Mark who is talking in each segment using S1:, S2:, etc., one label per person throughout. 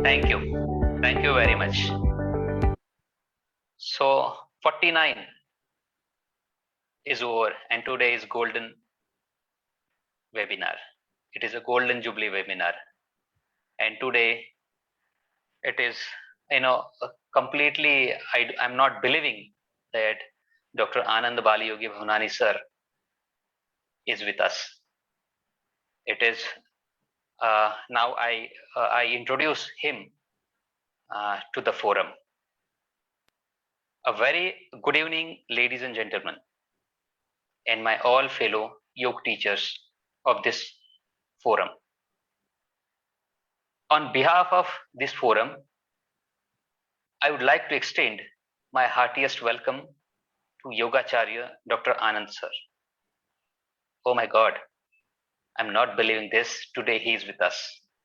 S1: Thank you. Thank you very much. So 49 is over and today is golden webinar. It is a golden jubilee webinar. And today it is, completely, I'm not believing that Dr. Anand Bali Yogi Bhavnani sir is with us. It is, now I introduce him to the forum. A very good evening, ladies and gentlemen, and my all fellow yoga teachers of this forum. On behalf of this forum, I would like to extend my heartiest welcome to Yogacharya Dr. Anand sir. Oh my God, I'm not believing this. Today he is with us,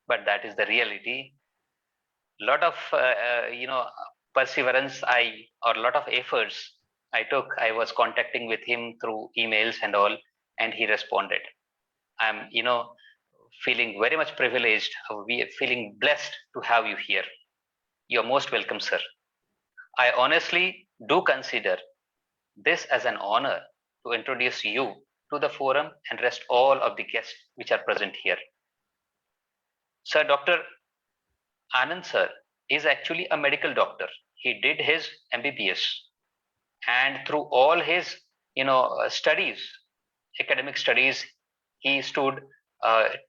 S1: but that is the reality. Lot of perseverance or lot of efforts I took. I was contacting with him through emails and all, and he responded. I'm feeling very much privileged. We are feeling blessed to have you here. You're most welcome, sir. I honestly do consider this as an honor to introduce you to the forum and rest all of the guests which are present here. Sir, Dr. Anand sir is actually a medical doctor. He did his MBBS, and through all his studies, academic studies, he stood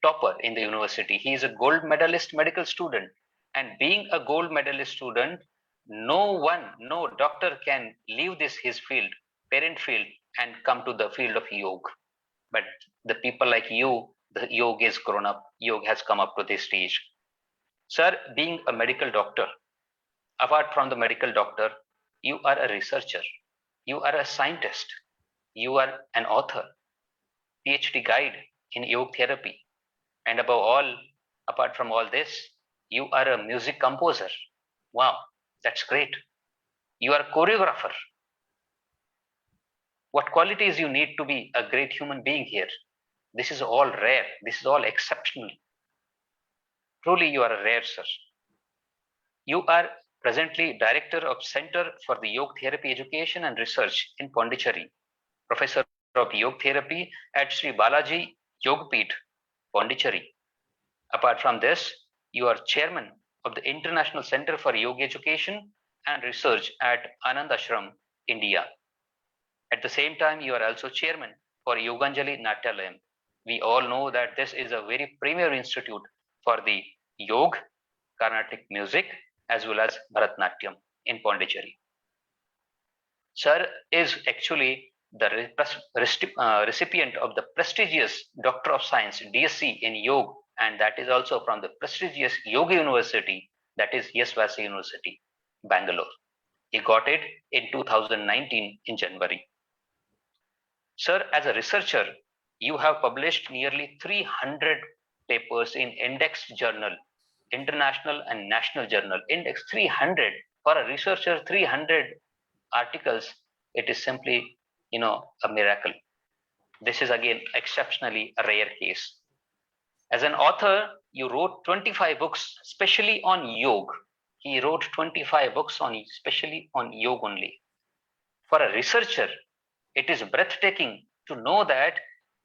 S1: topper in the university. He is a gold medalist medical student, and being a gold medalist student, no doctor can leave this his field, parent field, and come to the field of yoga. But the people like you, the yoga is grown up. Yoga has come up to this stage. Sir, being a medical doctor, apart from the medical doctor, you are a researcher, you are a scientist, you are an author, PhD guide in yoga therapy, and above all, apart from all this, you are a music composer. Wow, that's great. You are a choreographer. What qualities you need to be a great human being here? This is all rare. This is all exceptional. Truly, you are a rare, sir. You are presently Director of Center for the Yoga Therapy Education and Research in Pondicherry, Professor of Yoga Therapy at Sri Balaji Yogapith, Pondicherry. Apart from this, you are Chairman of the International Center for Yoga Education and Research at Anand Ashram, India. At the same time, you are also Chairman for Yoganjali Natyalayam. We all know that this is a very premier institute for the yoga, Carnatic music, as well as Bharatnatyam in Pondicherry. Sir is actually the recipient of the prestigious Doctor of Science, DSc in Yoga, and that is also from the prestigious Yoga University, that is Yeswasi University, Bangalore. He got it in 2019 in January. Sir, as a researcher, you have published nearly 300 papers in Index Journal, international and national journal. Index 300 for a researcher, 300 articles. It is simply, a miracle. This is again exceptionally a rare case. As an author, you wrote 25 books, especially on yoga. He wrote 25 books especially on yoga only. For a researcher, it is breathtaking to know that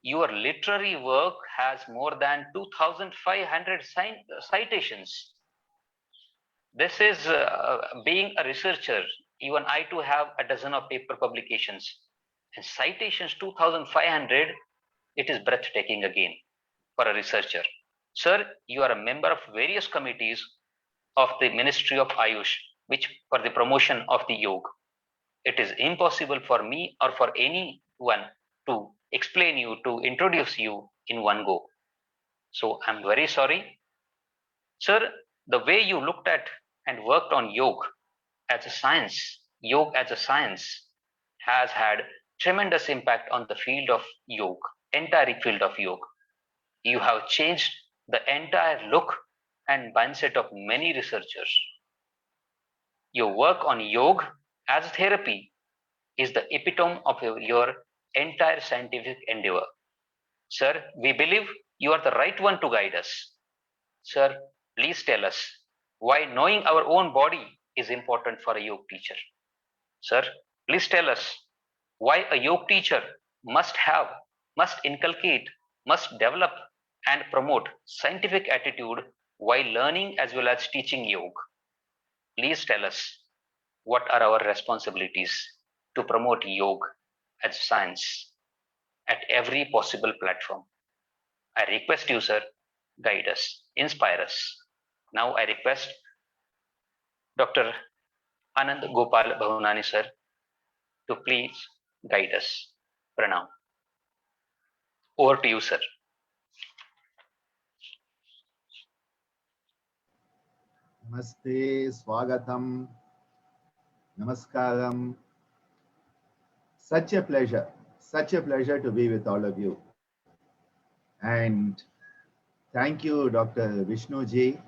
S1: your literary work has more than 2,500 citations. This is being a researcher. Even I too have a dozen of paper publications. And citations 2,500, it is breathtaking again for a researcher. Sir, you are a member of various committees of the Ministry of Ayush, which for the promotion of the yoga. It is impossible for me or for anyone to explain you, to introduce you in one go. So I'm very sorry. Sir, the way you looked at and worked on yoga as a science, has had tremendous impact on the field of yoga, entire field of yoga. You have changed the entire look and mindset of many researchers. Your work on yoga as therapy is the epitome of your entire scientific endeavor. Sir, we believe you are the right one to guide us. Sir, please tell us why knowing our own body is important for a yoga teacher. Sir, please tell us why a yoga teacher must inculcate, must develop and promote scientific attitude while learning as well as teaching yoga. Please tell us what are our responsibilities to promote yoga as science at every possible platform. I request you, sir, guide us, inspire us. Now I request Dr. Anand Gopal Bhavnani, sir, to please guide us. Pranam. Over to you, sir.
S2: Namaste, Swagatam, Namaskaram. Such a pleasure to be with all of you. And thank you, Dr. Vishnu ji,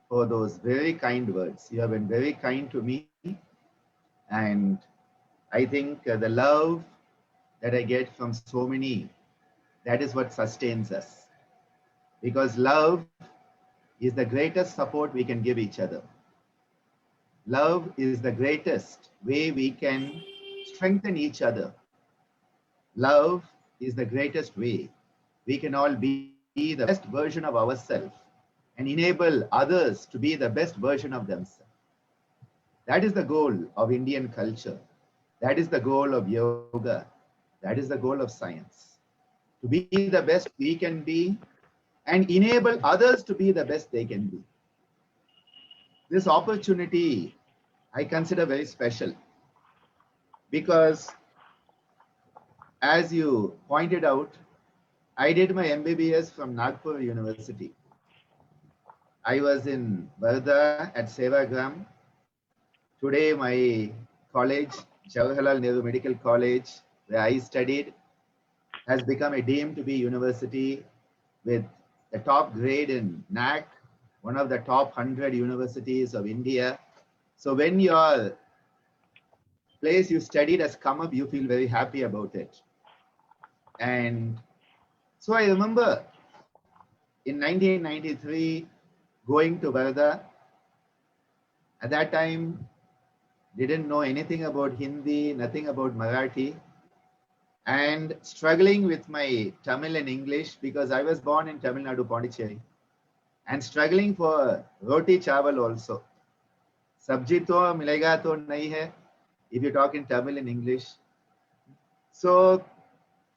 S2: for those very kind words. You have been very kind to me. And I think the love that I get from so many, that is what sustains us. Because love is the greatest support we can give each other. Love is the greatest way we can strengthen each other. Love is the greatest way we can all be the best version of ourselves and enable others to be the best version of themselves. That is the goal of Indian culture. That is the goal of yoga. That is the goal of science. To be the best we can be and enable others to be the best they can be. This opportunity I consider very special because, as you pointed out, I did my MBBS from Nagpur University. I was in Varda at Sevagram. Today, my college, Jawaharlal Nehru Medical College, where I studied, has become a deemed to be university with the top grade in NAC, one of the top 100 universities of India. So when your place you studied has come up, you feel very happy about it. And so I remember in 1993 going to Varda. At that time, didn't know anything about Hindi, nothing about Marathi, and struggling with my Tamil and English because I was born in Tamil Nadu, Pondicherry, and struggling for roti chawal also. Sabji to milega to nahi hai if you talk in Tamil and English. So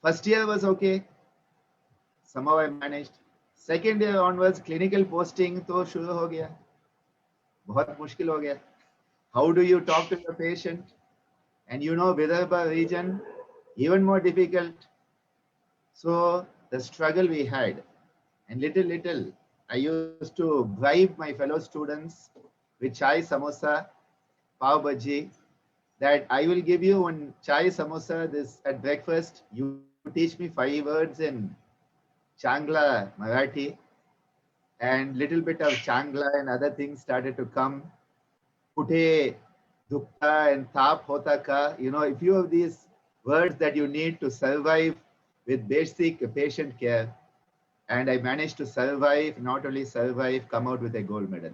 S2: first year was okay. Somehow I managed. Second year onwards, clinical posting to shuru ho gaya. बहुत मुश्किल हो गया. How do you talk to the patient? And you know, Vidarbha region, even more difficult. So the struggle we had, and little, I used to bribe my fellow students with chai samosa, pav bhaji, that I will give you one chai samosa this at breakfast. You teach me 5 words in Changla Marathi, and little bit of Changla and other things started to come. Kute, dukta and tap hota ka. You know, a few of these words that you need to survive with basic patient care. And I managed to survive, not only survive, come out with a gold medal.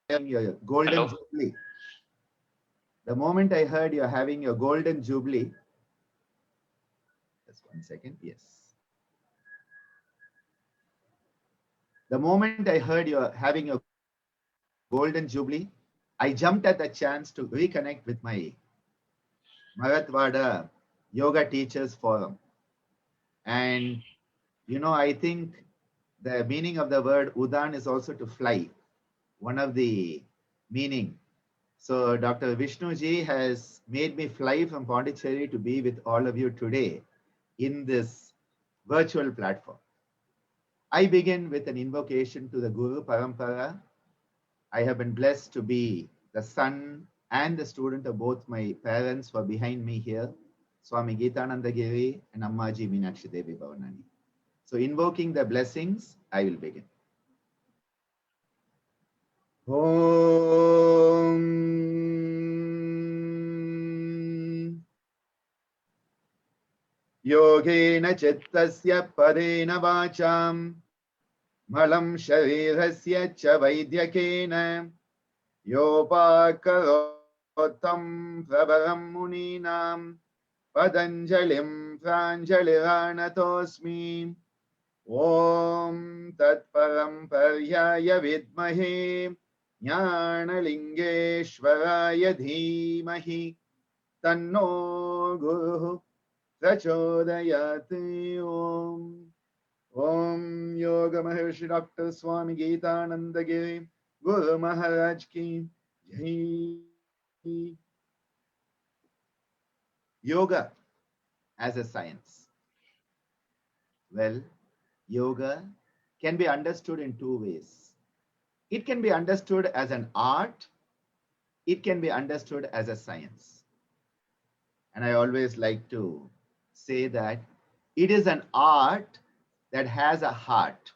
S2: Your golden
S1: Hello.
S2: jubilee. The moment I heard you're having your golden jubilee, just 1 second, yes. The moment I heard you're having your golden jubilee, I jumped at the chance to reconnect with my Marathwada Yoga Teachers Forum. And, you know, I think the meaning of the word Udan is also to fly, one of the meaning. So Dr. Vishnu ji has made me fly from Pondicherry to be with all of you today in this virtual platform. I begin with an invocation to the Guru Parampara. I have been blessed to be the son and the student of both my parents were behind me here, Swami Geetananda Giri and Ammaji Meenakshi Devi Bhavanani. So invoking the blessings, I will begin. Om Yogena Chittasya Padena Vacham Malam Sharirasya Cha Vaidyakena Yopakarotam Prabharam Muninam Padanjalim Pranjaliranatosmi Om Tat Paramparyaya Vidmahe Jnanalingeshwaraya Dhimahi Tanno Guru Prachodayate Om. Om Yoga Maharshi Dr. Swami Geetananda Giri Guru Maharaj Ki Jai. Yoga as a science. Well, yoga can be understood in two ways. It can be understood as an art. It can be understood as a science. And I always like to say that it is an art that has a heart.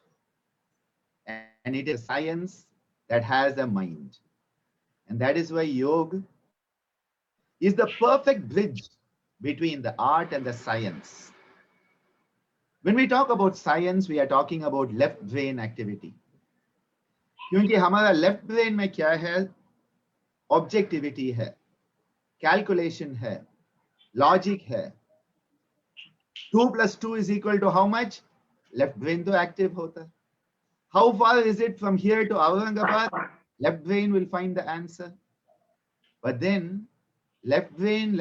S2: And it is a science that has a mind. And that is why yoga is the perfect bridge between the art and the science. When we talk about science, we are talking about left brain activity. क्योंकि हमारा left brain में क्या है? Objectivity है, calculation है, logic है. 2 + 2 = how much? Left brain तो active होता है. How far is it from here to Aurangabad? Left brain will find the answer. But then left brain,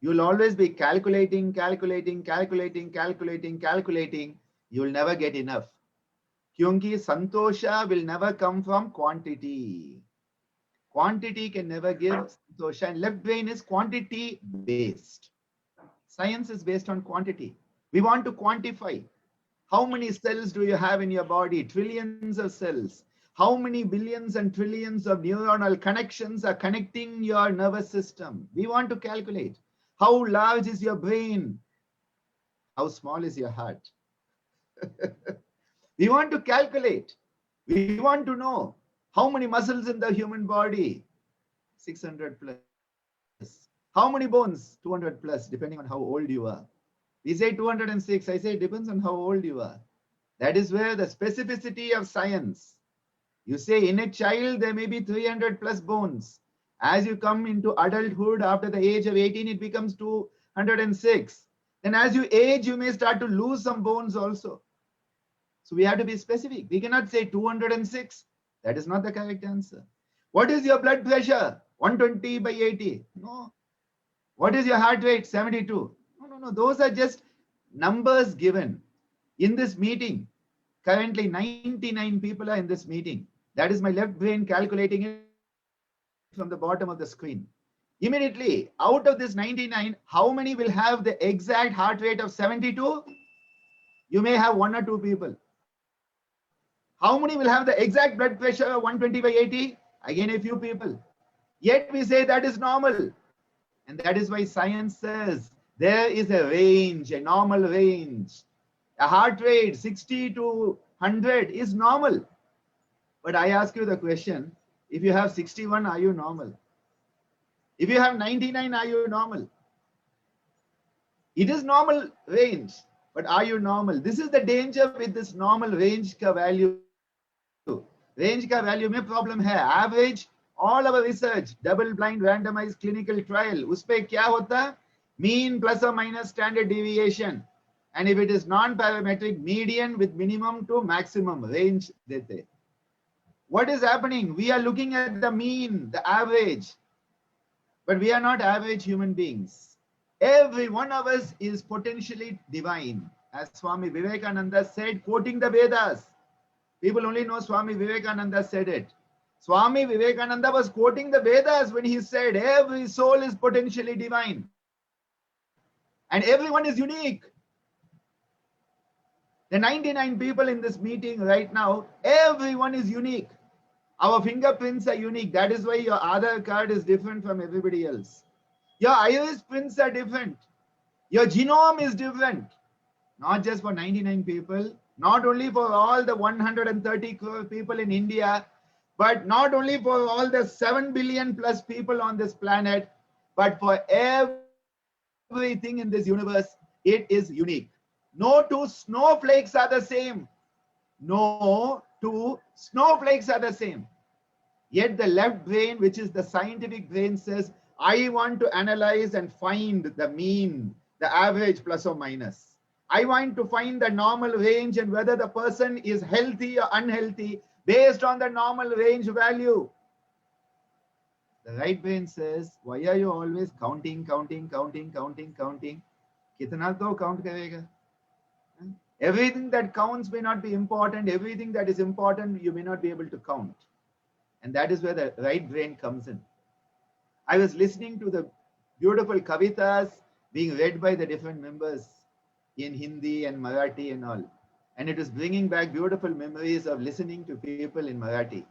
S2: you will always be calculating. You will never get enough. Kyunki santosha will never come from quantity. Quantity can never give santosha, and left brain is quantity based. Science is based on quantity. We want to quantify. How many cells do you have in your body? Trillions of cells. How many billions and trillions of neuronal connections are connecting your nervous system? We want to calculate. How large is your brain? How small is your heart? We want to calculate. We want to know how many muscles in the human body? 600 plus. How many bones? 200 plus, depending on how old you are. We say 206. I say it depends on how old you are. That is where the specificity of science. You say in a child, there may be 300 plus bones. As you come into adulthood, after the age of 18, it becomes 206. Then as you age, you may start to lose some bones also. So we have to be specific. We cannot say 206. That is not the correct answer. What is your blood pressure? 120/80. No. What is your heart rate? 72. No. Those are just numbers given. In this meeting, currently 99 people are in this meeting. That is my left brain calculating it from the bottom of the screen. Immediately, out of this 99, how many will have the exact heart rate of 72? You may have 1 or 2 people. How many will have the exact blood pressure of 120/80? Again, a few people. Yet we say that is normal. And that is why science says there is a range, a normal range. A heart rate 60 to 100 is normal. But I ask you the question, if you have 61, are you normal? If you have 99, are you normal? It is normal range, but are you normal? This is the danger with this normal range ka value. Range ka value mein problem hai. Average, all our research, double-blind randomized clinical trial, uspe kya hota? Mean plus or minus standard deviation. And if it is non-parametric, median with minimum to maximum range dete. What is happening? We are looking at the mean, the average, but we are not average human beings. Every one of us is potentially divine. As Swami Vivekananda said, quoting the Vedas. People only know Swami Vivekananda said it. Swami Vivekananda was quoting the Vedas when he said, every soul is potentially divine. And everyone is unique. The 99 people in this meeting right now, everyone is unique. Our fingerprints are unique. That is why your Aadhaar card is different from everybody else. Your iris prints are different. Your genome is different. Not just for 99 people, not only for all the 130 crore people in India, but not only for all the 7 billion plus people on this planet, but for everything in this universe, it is unique. No two snowflakes are the same. No two snowflakes are the same. Yet the left brain, which is the scientific brain, says, I want to analyze and find the mean, the average plus or minus. I want to find the normal range and whether the person is healthy or unhealthy based on the normal range value. The right brain says, why are you always counting? Kitna to count karega? Everything that counts may not be important. Everything that is important, you may not be able to count. And that is where the right brain comes in. I was listening to the beautiful kavitas being read by the different members in Hindi and Marathi and all. And it was bringing back beautiful memories of listening to people in Marathi.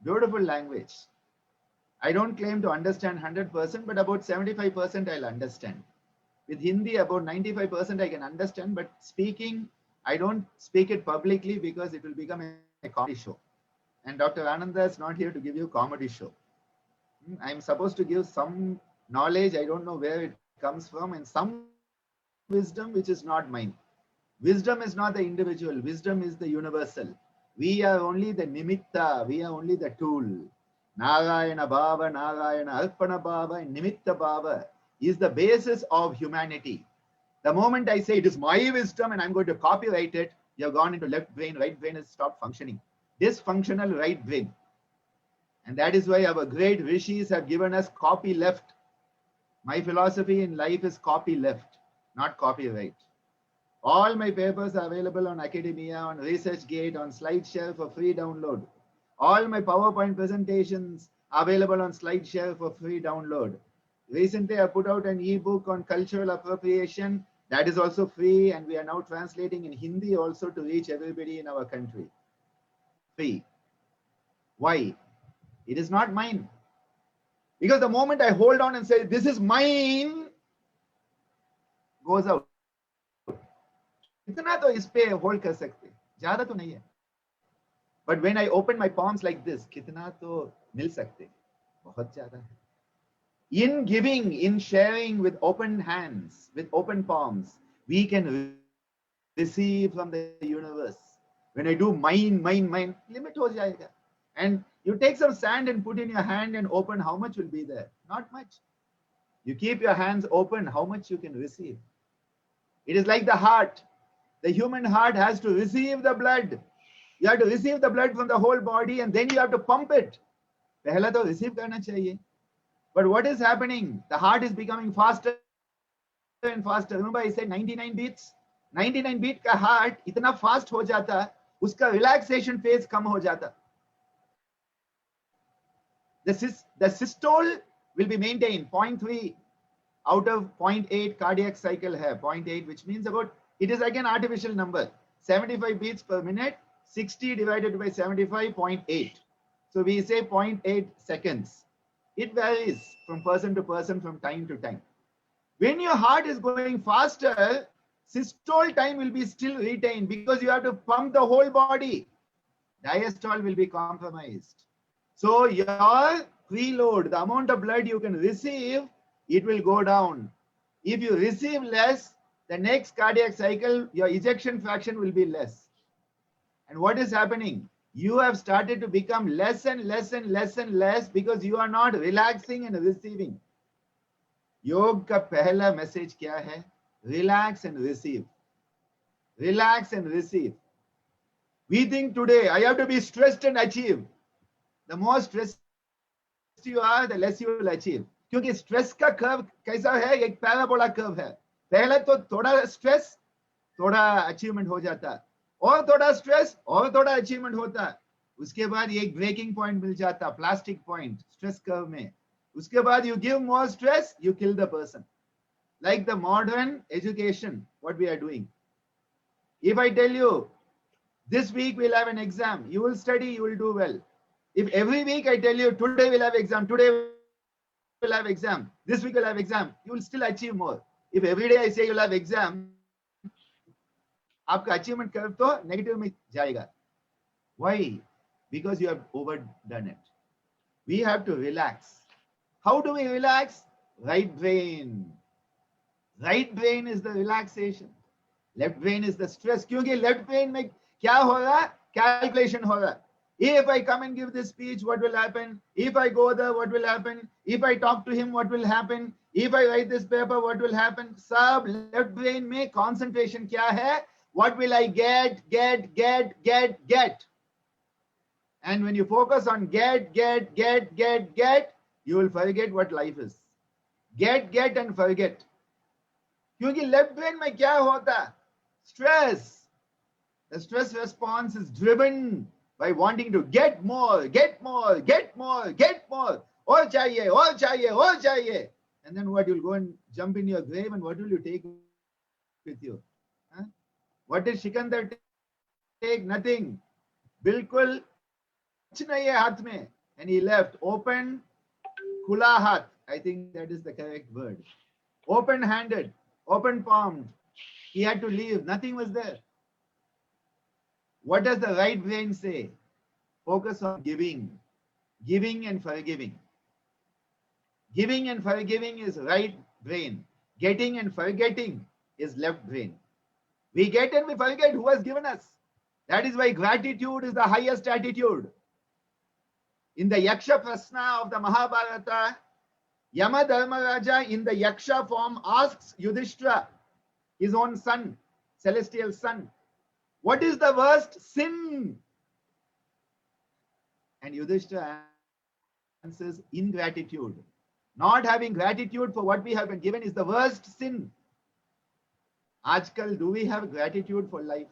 S2: Beautiful language. I don't claim to understand 100%, but about 75% I'll understand. With Hindi, about 95% I can understand, but speaking, I don't speak it publicly because it will become a comedy show. And Dr. Ananda is not here to give you a comedy show. I'm supposed to give some knowledge, I don't know where it comes from, and some wisdom which is not mine. Wisdom is not the individual, wisdom is the universal. We are only the nimitta, we are only the tool. Narayana Bhava, Narayana Arpana Bhava, and Nimitta Bhava is the basis of humanity. The moment I say it is my wisdom and I'm going to copyright it, you've gone into left brain, right brain has stopped functioning. Dysfunctional right brain. And that is why our great rishis have given us copy left. My philosophy in life is copy left, not copyright. All my papers are available on Academia, on ResearchGate, on SlideShare for free download. All my PowerPoint presentations are available on SlideShare for free download. Recently, I put out an ebook on cultural appropriation. That is also free, and we are now translating in Hindi also to reach everybody in our country. Free. Why? It is not mine. Because the moment I hold on and say, this is mine, goes out. इतना तो इस पे hold कर सकते, ज़्यादा तो नहीं है. But when I open my palms like this, कितना तो मिल सकते, बहुत ज़्यादा है. In giving, in sharing with open hands, with open palms, we can receive from the universe. When I do mine, limit ho jayega. And you take some sand and put in your hand and open, how much will be there? Not much. You keep your hands open, how much you can receive. It is like the heart. The human heart has to receive the blood. You have to receive the blood from the whole body and then you have to pump it. Pehla to receive karna chahiye. But what is happening? The heart is becoming faster and faster. Remember I said 99 beats? 99 beat ka heart itna fast ho jata, uska relaxation phase kam ho jata. The systole will be maintained 0.3 out of 0.8 cardiac cycle hai, 0.8, which means about, it is again artificial number, 75 beats per minute, 60 divided by 75.8. So we say 0.8 seconds. It varies from person to person, from time to time. When your heart is going faster, systole time will be still retained because you have to pump the whole body. Diastole will be compromised. So your preload, the amount of blood you can receive, it will go down. If you receive less, the next cardiac cycle, your ejection fraction will be less. And what is happening? You have started to become less and less and less and less because you are not relaxing and receiving. Yoga ka pehla message kya hai? Relax and receive. Relax and receive. We think today, I have to be stressed and achieve. The more stressed you are, the less you will achieve. क्योंकि stress का curve कैसा है? एक parabola curve है. पहले तो थोड़ा stress, थोड़ा achievement हो जाता. और थोड़ा stress, और थोड़ा achievement होता. उसके बाद एक breaking point मिल जाता, plastic point, stress curve में. उसके बाद you give more stress, you kill the person. Like the modern education, what we are doing. If I tell you, this week we'll have an exam, you will study, you will do well. If every week I tell you today we'll have exam, today we'll have exam, this week we'll have exam, you will still achieve more. If every day I say you'll have exam, आपका achievement curve तो negative में जाएगा. Why? Because you have overdone it. We have to relax. How do we relax? Right brain. Right brain is the relaxation. Left brain is the stress. क्योंकि left brain में क्या हो रहा है? Calculation हो रहा है. If I come and give this speech, what will happen? If I go there, what will happen? If I talk to him, what will happen? If I write this paper, what will happen? सब left brain में concentration क्या है? What will I get? And when you focus on get, you will forget what life is. Get and forget. क्योंकि left brain में क्या होता है? Stress. The stress response is driven by wanting to get more. और चाहिए. And then what? You'll go and jump in your grave, and what will you take with you? Huh? What did Sikandar take? Nothing. बिल्कुल कुछ नहीं है हाथ में. And he left open, खुला हाथ. I think that is the correct word. Open-handed, open-palmed. He had to leave. Nothing was there. What does the right brain say? Focus on giving and forgiving. Giving and forgiving is right brain. Getting and forgetting is left brain. We get and we forget who has given us. That is why gratitude is the highest attitude. In the Yaksha Prasna of the Mahabharata, Yama Dharmaraja in the Yaksha form asks Yudhishthira, his own son, celestial son, what is the worst sin? And Yudhishthira answers ingratitude. Not having gratitude for what we have been given is the worst sin. Ajkal, do we have gratitude for life?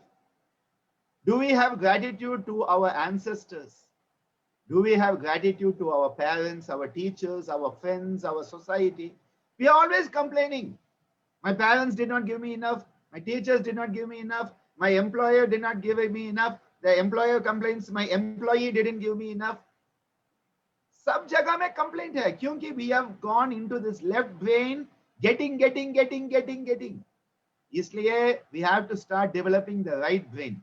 S2: Do we have gratitude to our ancestors? Do we have gratitude to our parents, our teachers, our friends, our society? We are always complaining. My parents did not give me enough. My teachers did not give me enough. My employer did not give me enough. The employer complains, my employee didn't give me enough. सब जगह में complaint है क्योंकि we have gone into this left brain getting. इसलिए we have to start developing the right brain.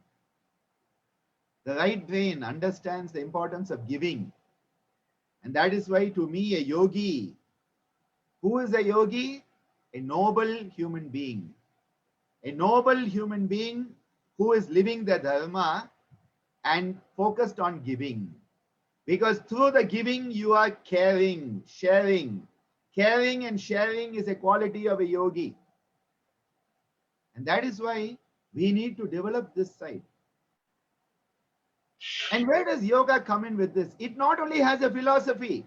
S2: The right brain understands the importance of giving. And that is why to me a yogi, who is a yogi? A noble human being. A noble human being who is living the dharma and focused on giving. Because through the giving you are caring, sharing. Caring and sharing is a quality of a yogi. And that is why we need to develop this side. And where does yoga come in with this? It not only has a philosophy,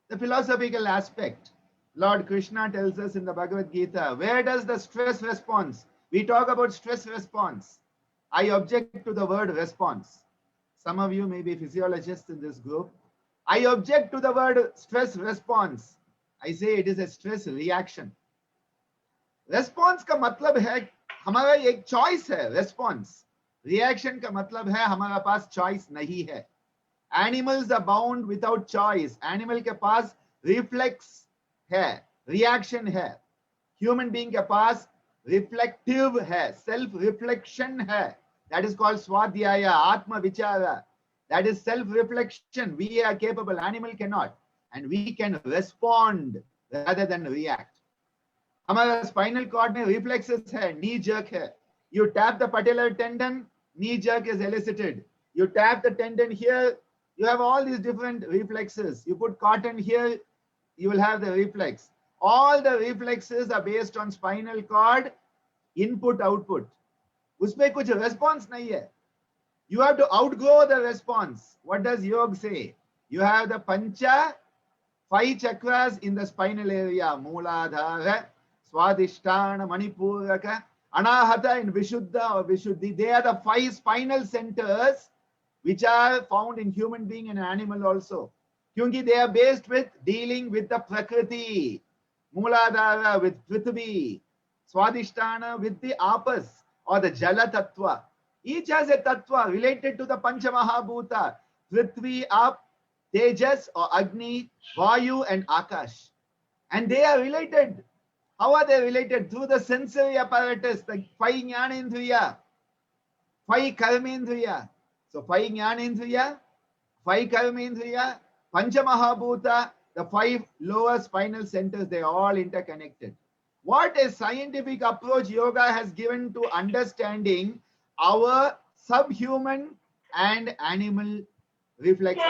S2: the philosophical aspect. Lord Krishna tells us in the Bhagavad Gita, where does the stress response? We talk about stress response. I object to the word response. Some of you may be physiologists in this group. I object to the word stress response. I say it is a stress reaction. Response का मतलब है हमारा एक choice है. Response. Reaction का मतलब है हमारा पास choice नहीं है. Animals are bound without choice. Animal के पास reflex है, reaction है. Human being के पास reflective है, self-reflection है. That is called swadhyaya, atma vichara. That is self-reflection. We are capable, animal cannot. And we can respond rather than react. हमारा spinal cord में reflexes है, knee jerk है. You tap the patellar tendon, knee jerk is elicited. You tap the tendon here, you have all these different reflexes. You put cotton here, you will have the reflex. All the reflexes are based on spinal cord, input, output. उसमें कुछ response नहीं है. You have to outgrow the response. What does yoga say? You have the pancha, 5 chakras in the spinal area. Mooladhara, Swadhisthana, Manipuraka, Anahata and Vishuddha or Vishuddhi. They are the 5 spinal centers which are found in human being and animal also. Kyunki they are based with dealing with the Prakriti. Mooladhara with Prithvi. Swadhisthana with the Apas or the Jala Tattva. Each has a tattva related to the Pancha Mahabhuta, Prithvi, Up, Tejas or Agni, Vayu and Akash. And they are related. How are they related? Through the sensory apparatus, the 5 Jnanendriya, 5 Karmendriya. So 5 Jnanendriya, 5 Karmendriya, Pancha Mahabhuta, the 5 lower spinal centers, they are all interconnected. What a scientific approach yoga has given to understanding our subhuman and animal reflexes.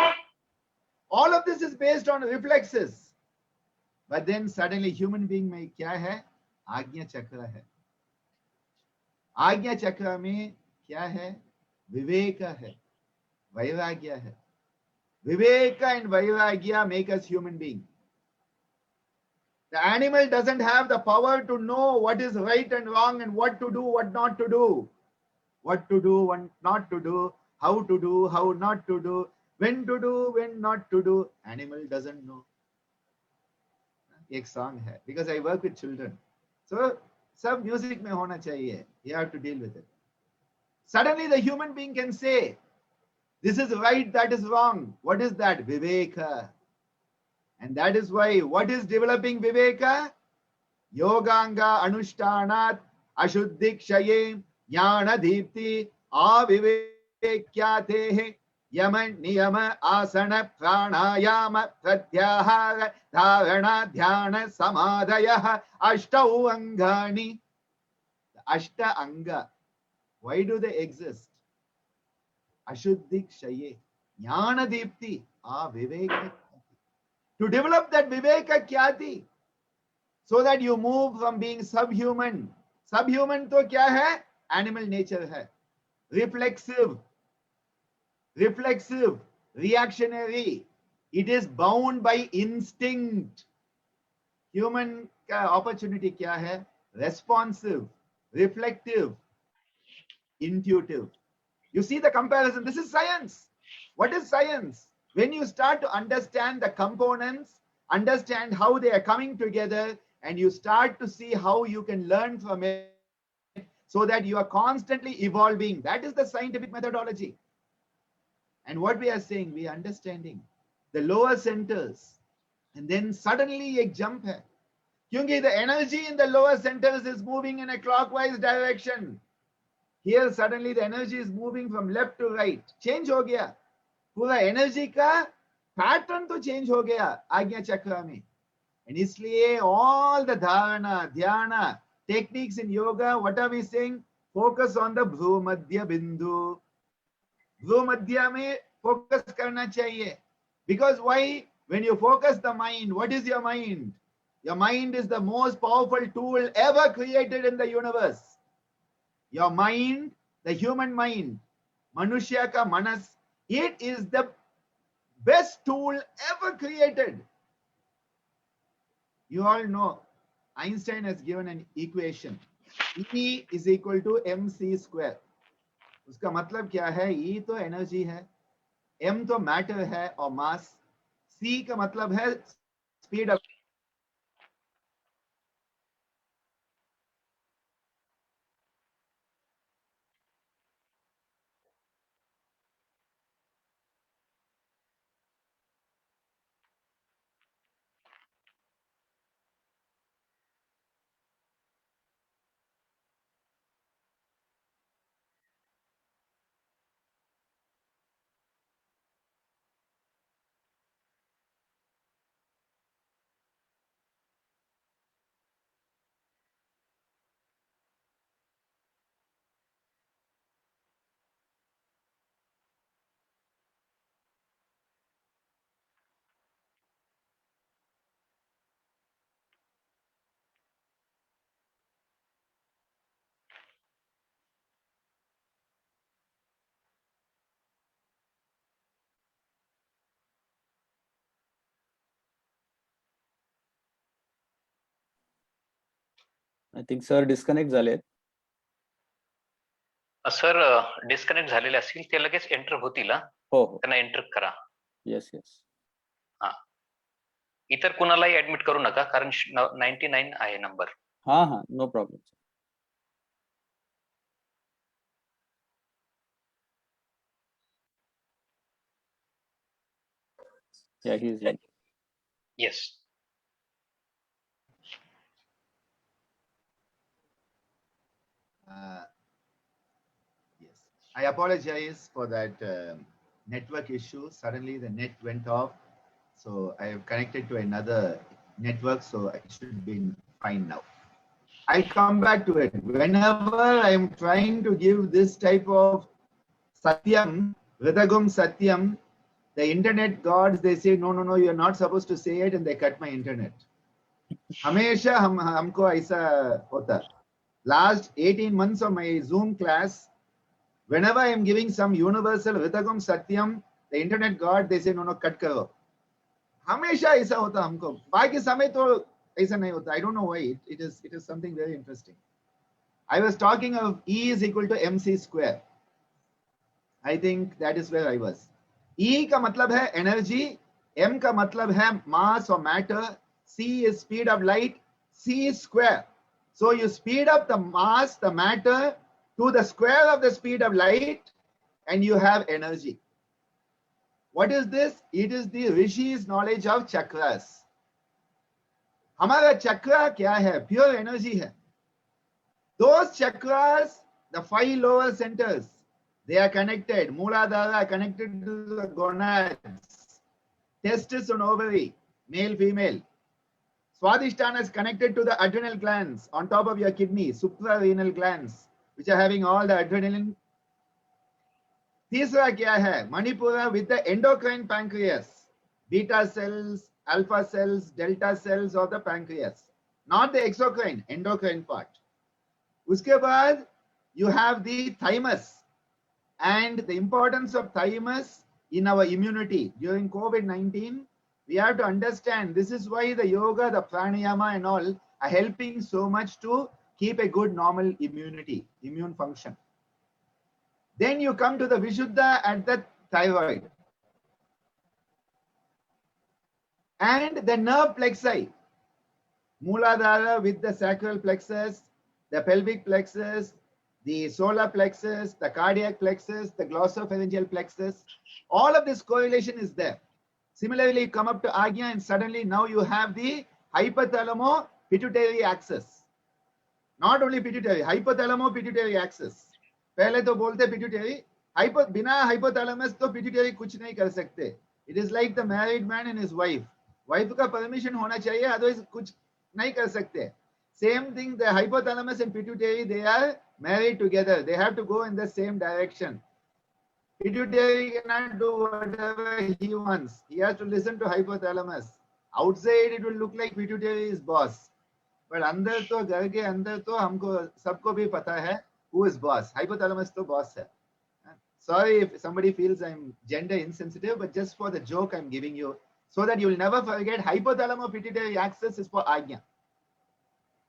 S2: All of this is based on reflexes. But then suddenly human being में क्या है? आज्ञा चक्र है. आज्ञा चक्र में क्या है? विवेक है, वैराग्य है. Viveka and Vairagya make us human beings. The animal doesn't have the power to know what is right and wrong and what to do, what not to do. What to do, what not to do, how not to do, when to do, when not to do. Animal doesn't know. एक song है, because I work with children. So, सब music में होना चाहिए. You have to deal with it. Suddenly the human being can say, this is right, that is wrong. What is that? Viveka. And that is why, what is developing Viveka? Yoganga Anushtanat Ashuddhikshaye Jnana Deepti Avivekyate Yama Niyama Asana Pranayama Pratyahara Dharana Dhyana Samadhaya Ashtau Angani. The Ashta Anga. Why do they exist? Ashuddhikshaye Jnana Deepti Aviveka. To develop that Viveka Kyati, so that you move from being subhuman. Subhuman to kya hai? Animal nature hai. Reflexive, reactionary. It is bound by instinct. Human ka opportunity kya hai? Responsive, reflective, intuitive. You see the comparison. This is science. What is science? When you start to understand the components, understand how they are coming together, and you start to see how you can learn from it so that you are constantly evolving. That is the scientific methodology. And what we are saying, we are understanding the lower centers, and then suddenly a jump hai. Kyunki the energy in the lower centers is moving in a clockwise direction. Here suddenly the energy is moving from left to right. Change ho gaya. पूरा energy का pattern तो change हो गया आज्ञा चक्र में. And इसलिए all the dharana, dhyana, techniques in yoga, what are we saying? Focus on the bhrumadhya bindu. Bhrumadhya में focus करना चाहिए. Because why? When you focus the mind, what is your mind? Your mind is the most powerful tool ever created in the universe. Your mind, the human mind, manushya ka manas, it is the best tool ever created. You all know, Einstein has given an equation. E is equal to mc square. उसका मतलब क्या है? E तो energy है, m तो matter है और मास, c का मतलब है speed of.
S3: I think sir disconnect झाले.
S1: सर डिस्कनेक्ट झालेले असतील ते लगेच एंटर होतील.
S3: हो हो.
S1: त्यांना एंटर करा.
S3: Yes yes.
S1: हा, इतर कुणालाही ऍडमिट करू नका कारण 99 आहे नंबर.
S3: हा हा, no problem. Yeah, he's in.
S1: Yes.
S2: Yes. I apologize for that network issue. Suddenly the net went off. So I have connected to another network. So it should be fine now. I'll come back to it. Whenever I'm trying to give this type of Satyam, Ridagum Satyam, the internet gods, they say, no, no, no, you're not supposed to say it, and they cut my internet. हमेशा हमको ऐसा होता. Last 18 months of my Zoom class, whenever I am giving some universal Ridagum Satyam, the internet god, they say, no, no, cut करो. हमेशा ऐसा होता हमको. बाकी समय तो ऐसा नहीं होता. I don't know why. It is something very interesting. I was talking of E is equal to mc square. I think that is where I was. E का मतलब है energy, M का मतलब है mass or matter, C is speed of light, C is square. So you speed up the mass, the matter to the square of the speed of light and you have energy. What is this? It is the Rishi's knowledge of chakras. हमारा चक्रा क्या है? Pure energy है. Those chakras, the 5 lower centers, they are connected. Mooladhara connected to the gonads. Testis and ovary, male, female. Swadhisthana is connected to the adrenal glands on top of your kidney, suprarenal glands, which are having all the adrenaline. तीसरा क्या है? Manipura with the endocrine pancreas, beta cells, alpha cells, delta cells of the pancreas, not the exocrine, endocrine part. उसके बाद you have the thymus and the importance of thymus in our immunity. During COVID-19, we have to understand this is why the yoga, the pranayama and all are helping so much to keep a good normal immunity, immune function. Then you come to the Vishuddha at the thyroid. And the nerve plexi, Mooladhara with the sacral plexus, the pelvic plexus, the solar plexus, the cardiac plexus, the glossopharyngeal plexus, all of this correlation is there. Similarly, you come up to Agnya and suddenly now you have the hypothalamo-pituitary axis. Not only pituitary, hypothalamo-pituitary axis. पहले तो बोलते pituitary, बिना hypothalamus तो pituitary कुछ नहीं कर सकते. It is like the married man and his wife. Wife का permission होना चाहिए, otherwise कुछ नहीं कर सकते. Same thing, the hypothalamus and pituitary, they are married together. They have to go in the same direction. Pituitary cannot do whatever he wants. He has to listen to hypothalamus. Outside, it will look like pituitary is boss. But अंदर तो घर के अंदर तो हमको सबको भी पता है who is boss. Hypothalamus तो boss है. Sorry if somebody feels I'm gender insensitive, but just for the joke I'm giving you, so that you'll never forget hypothalamo-pituitary axis is for Agnya.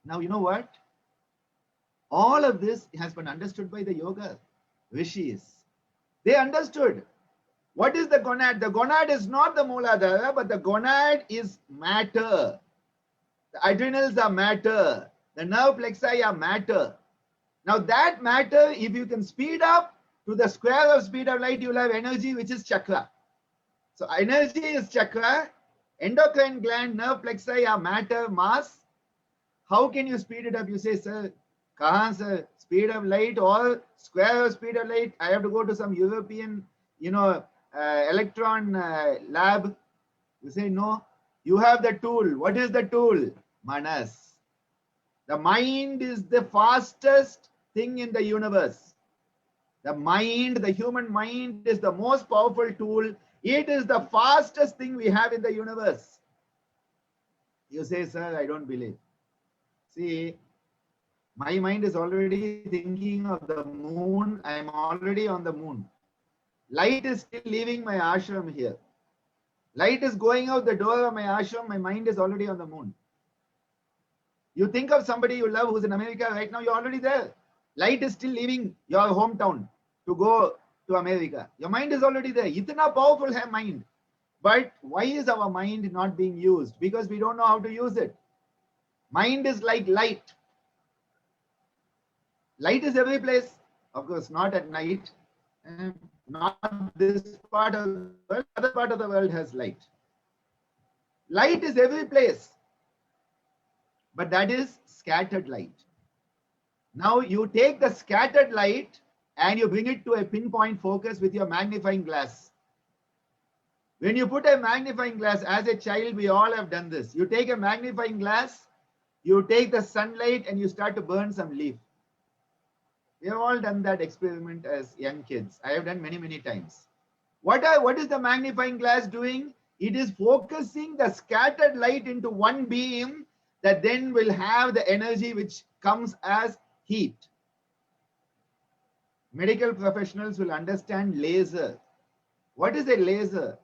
S2: Now, you know what? All of this has been understood by the yoga rishis. They understood. What is the gonad? The gonad is not the Mooladhara, but the gonad is matter. The adrenals are matter. The nerve plexi are matter. Now that matter, if you can speed up to the square of speed of light, you'll have energy, which is chakra. So energy is chakra. Endocrine gland, nerve plexi are matter, mass. How can you speed it up? You say, sir, kahan sir, speed of light or square of speed of light? I have to go to some European, electron lab. You say, no, you have the tool. What is the tool? Manas. The mind is the fastest thing in the universe. The mind, the human mind is the most powerful tool. It is the fastest thing we have in the universe. You say, sir, I don't believe. See, my mind is already thinking of the moon. I am already on the moon. Light is still leaving my ashram here. Light is going out the door of my ashram. My mind is already on the moon. You think of somebody you love who's in America right now, you're already there. Light is still leaving your hometown to go to America. Your mind is already there. Itna powerful hai mind. But why is our mind not being used? Because we don't know how to use it. Mind is like light. Light is every place. Of course, not at night. Not this part of the world. Other part of the world has light. Light is every place, but that is scattered light. Now you take the scattered light and you bring it to a pinpoint focus with your magnifying glass. When you put a magnifying glass, as a child, we all have done this. You take a magnifying glass, you take the sunlight and you start to burn some leaf. We have all done that experiment as young kids. I have done many, many times. What is the magnifying glass doing? It is focusing the scattered light into one beam that then will have the energy which comes as heat. Medical professionals will understand laser. What is a laser?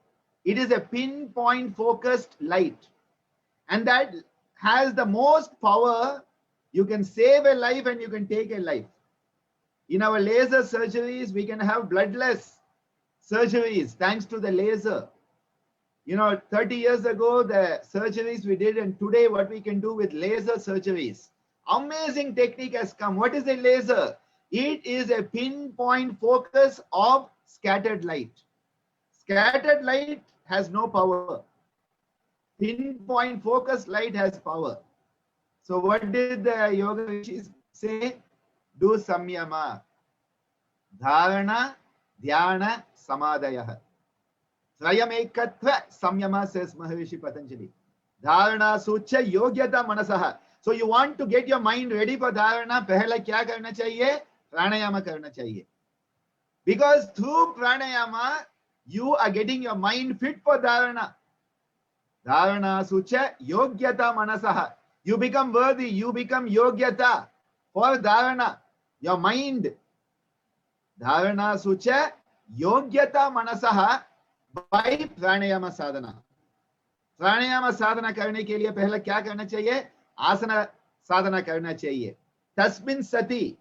S2: It is a pinpoint focused light, and that has the most power. You can save a life and you can take a life. In our laser surgeries, we can have bloodless surgeries thanks to the laser. 30 years ago, the surgeries we did, and today what we can do with laser surgeries. Amazing technique has come. What is a laser? It is a pinpoint focus of scattered light. Scattered light has no power. Pinpoint focus light has power. So what did the yoga rishis say? Do samyama. Dharana, dhyana, samadhaya. Trayamekatva samyama, says Maharishi Patanjali. Dharana sucha yogyata manasaha. So you want to get your mind ready for dharana, pehla kya karna chahiye? Pranayama karna chahiye. Because through pranayama, you are getting your mind fit for dharana. Dharana sucha yogyata manasaha. You become worthy, you become yogyata for dharana. Your mind. Dharana sucha yogyata manasaha by pranayama sadhana. प्राणायाम साधना करने के लिए पहले क्या करना चाहिए? आसन साधना करना चाहिए. तस्मिन् सति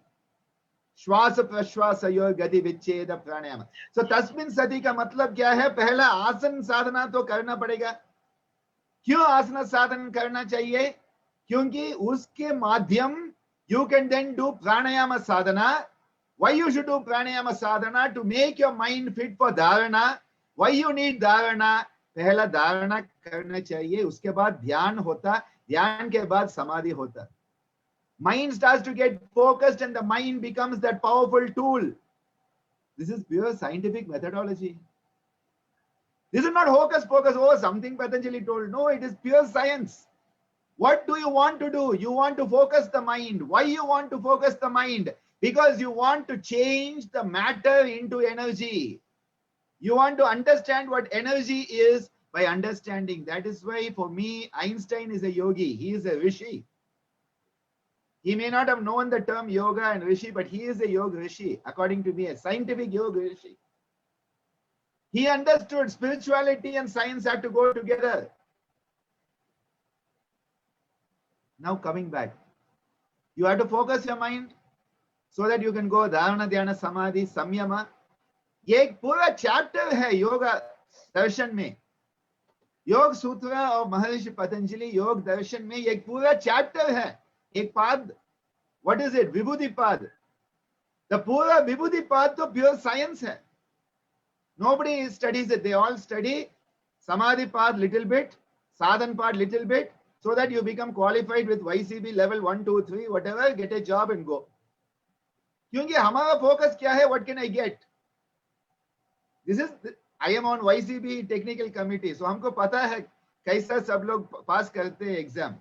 S2: श्वास प्रश्वासयोः गति विच्छेद प्राणायाम. सो तस्मिन् सति का मतलब क्या है? पहला आसन साधना तो करना पड़ेगा. क्यों आसन साधन करना चाहिए? क्योंकि उसके माध्यम you can then do pranayama sadhana. Why you should do pranayama sadhana? To make your mind fit for dharana. Why you need dharana? पहला धारणा करना चाहिए, उसके बाद ध्यान होता, ध्यान के बाद समाधि होता. Mind starts to get focused and the mind becomes that powerful tool. This is pure scientific methodology. This is not hocus pocus, oh, something Patanjali told. No, it is pure science. What do you want to do? You want to focus the mind. Why you want to focus the mind? Because you want to change the matter into energy. You want to understand what energy is by understanding. That is why for me, Einstein is a yogi. He is a rishi. He may not have known the term yoga and rishi, but he is a yoga rishi, according to me, a scientific yoga rishi. He understood spirituality and science had to go together. Now coming back, you have to focus your mind so that you can go dharana, dhyana, samadhi, samyama. ये एक पूरा chapter है योगा दर्शन में. योग सूत्र और महर्षि पतंजलि योग दर्शन में एक पूरा चैप्टर है, एक पाद. What is it? विभूति पाद. द पूरा विभूति पाद तो प्योर साइंस है. Nobody studies it. They all study samadhi path little bit, sadhan path little bit, so that you become qualified with YCB level 1, 2, 3, whatever, get a job and go. क्योंकि हमारा focus क्या है? What can I get? I am on YCB technical committee, so हमको पता है कैसा सब लोग पास करते हैं exam.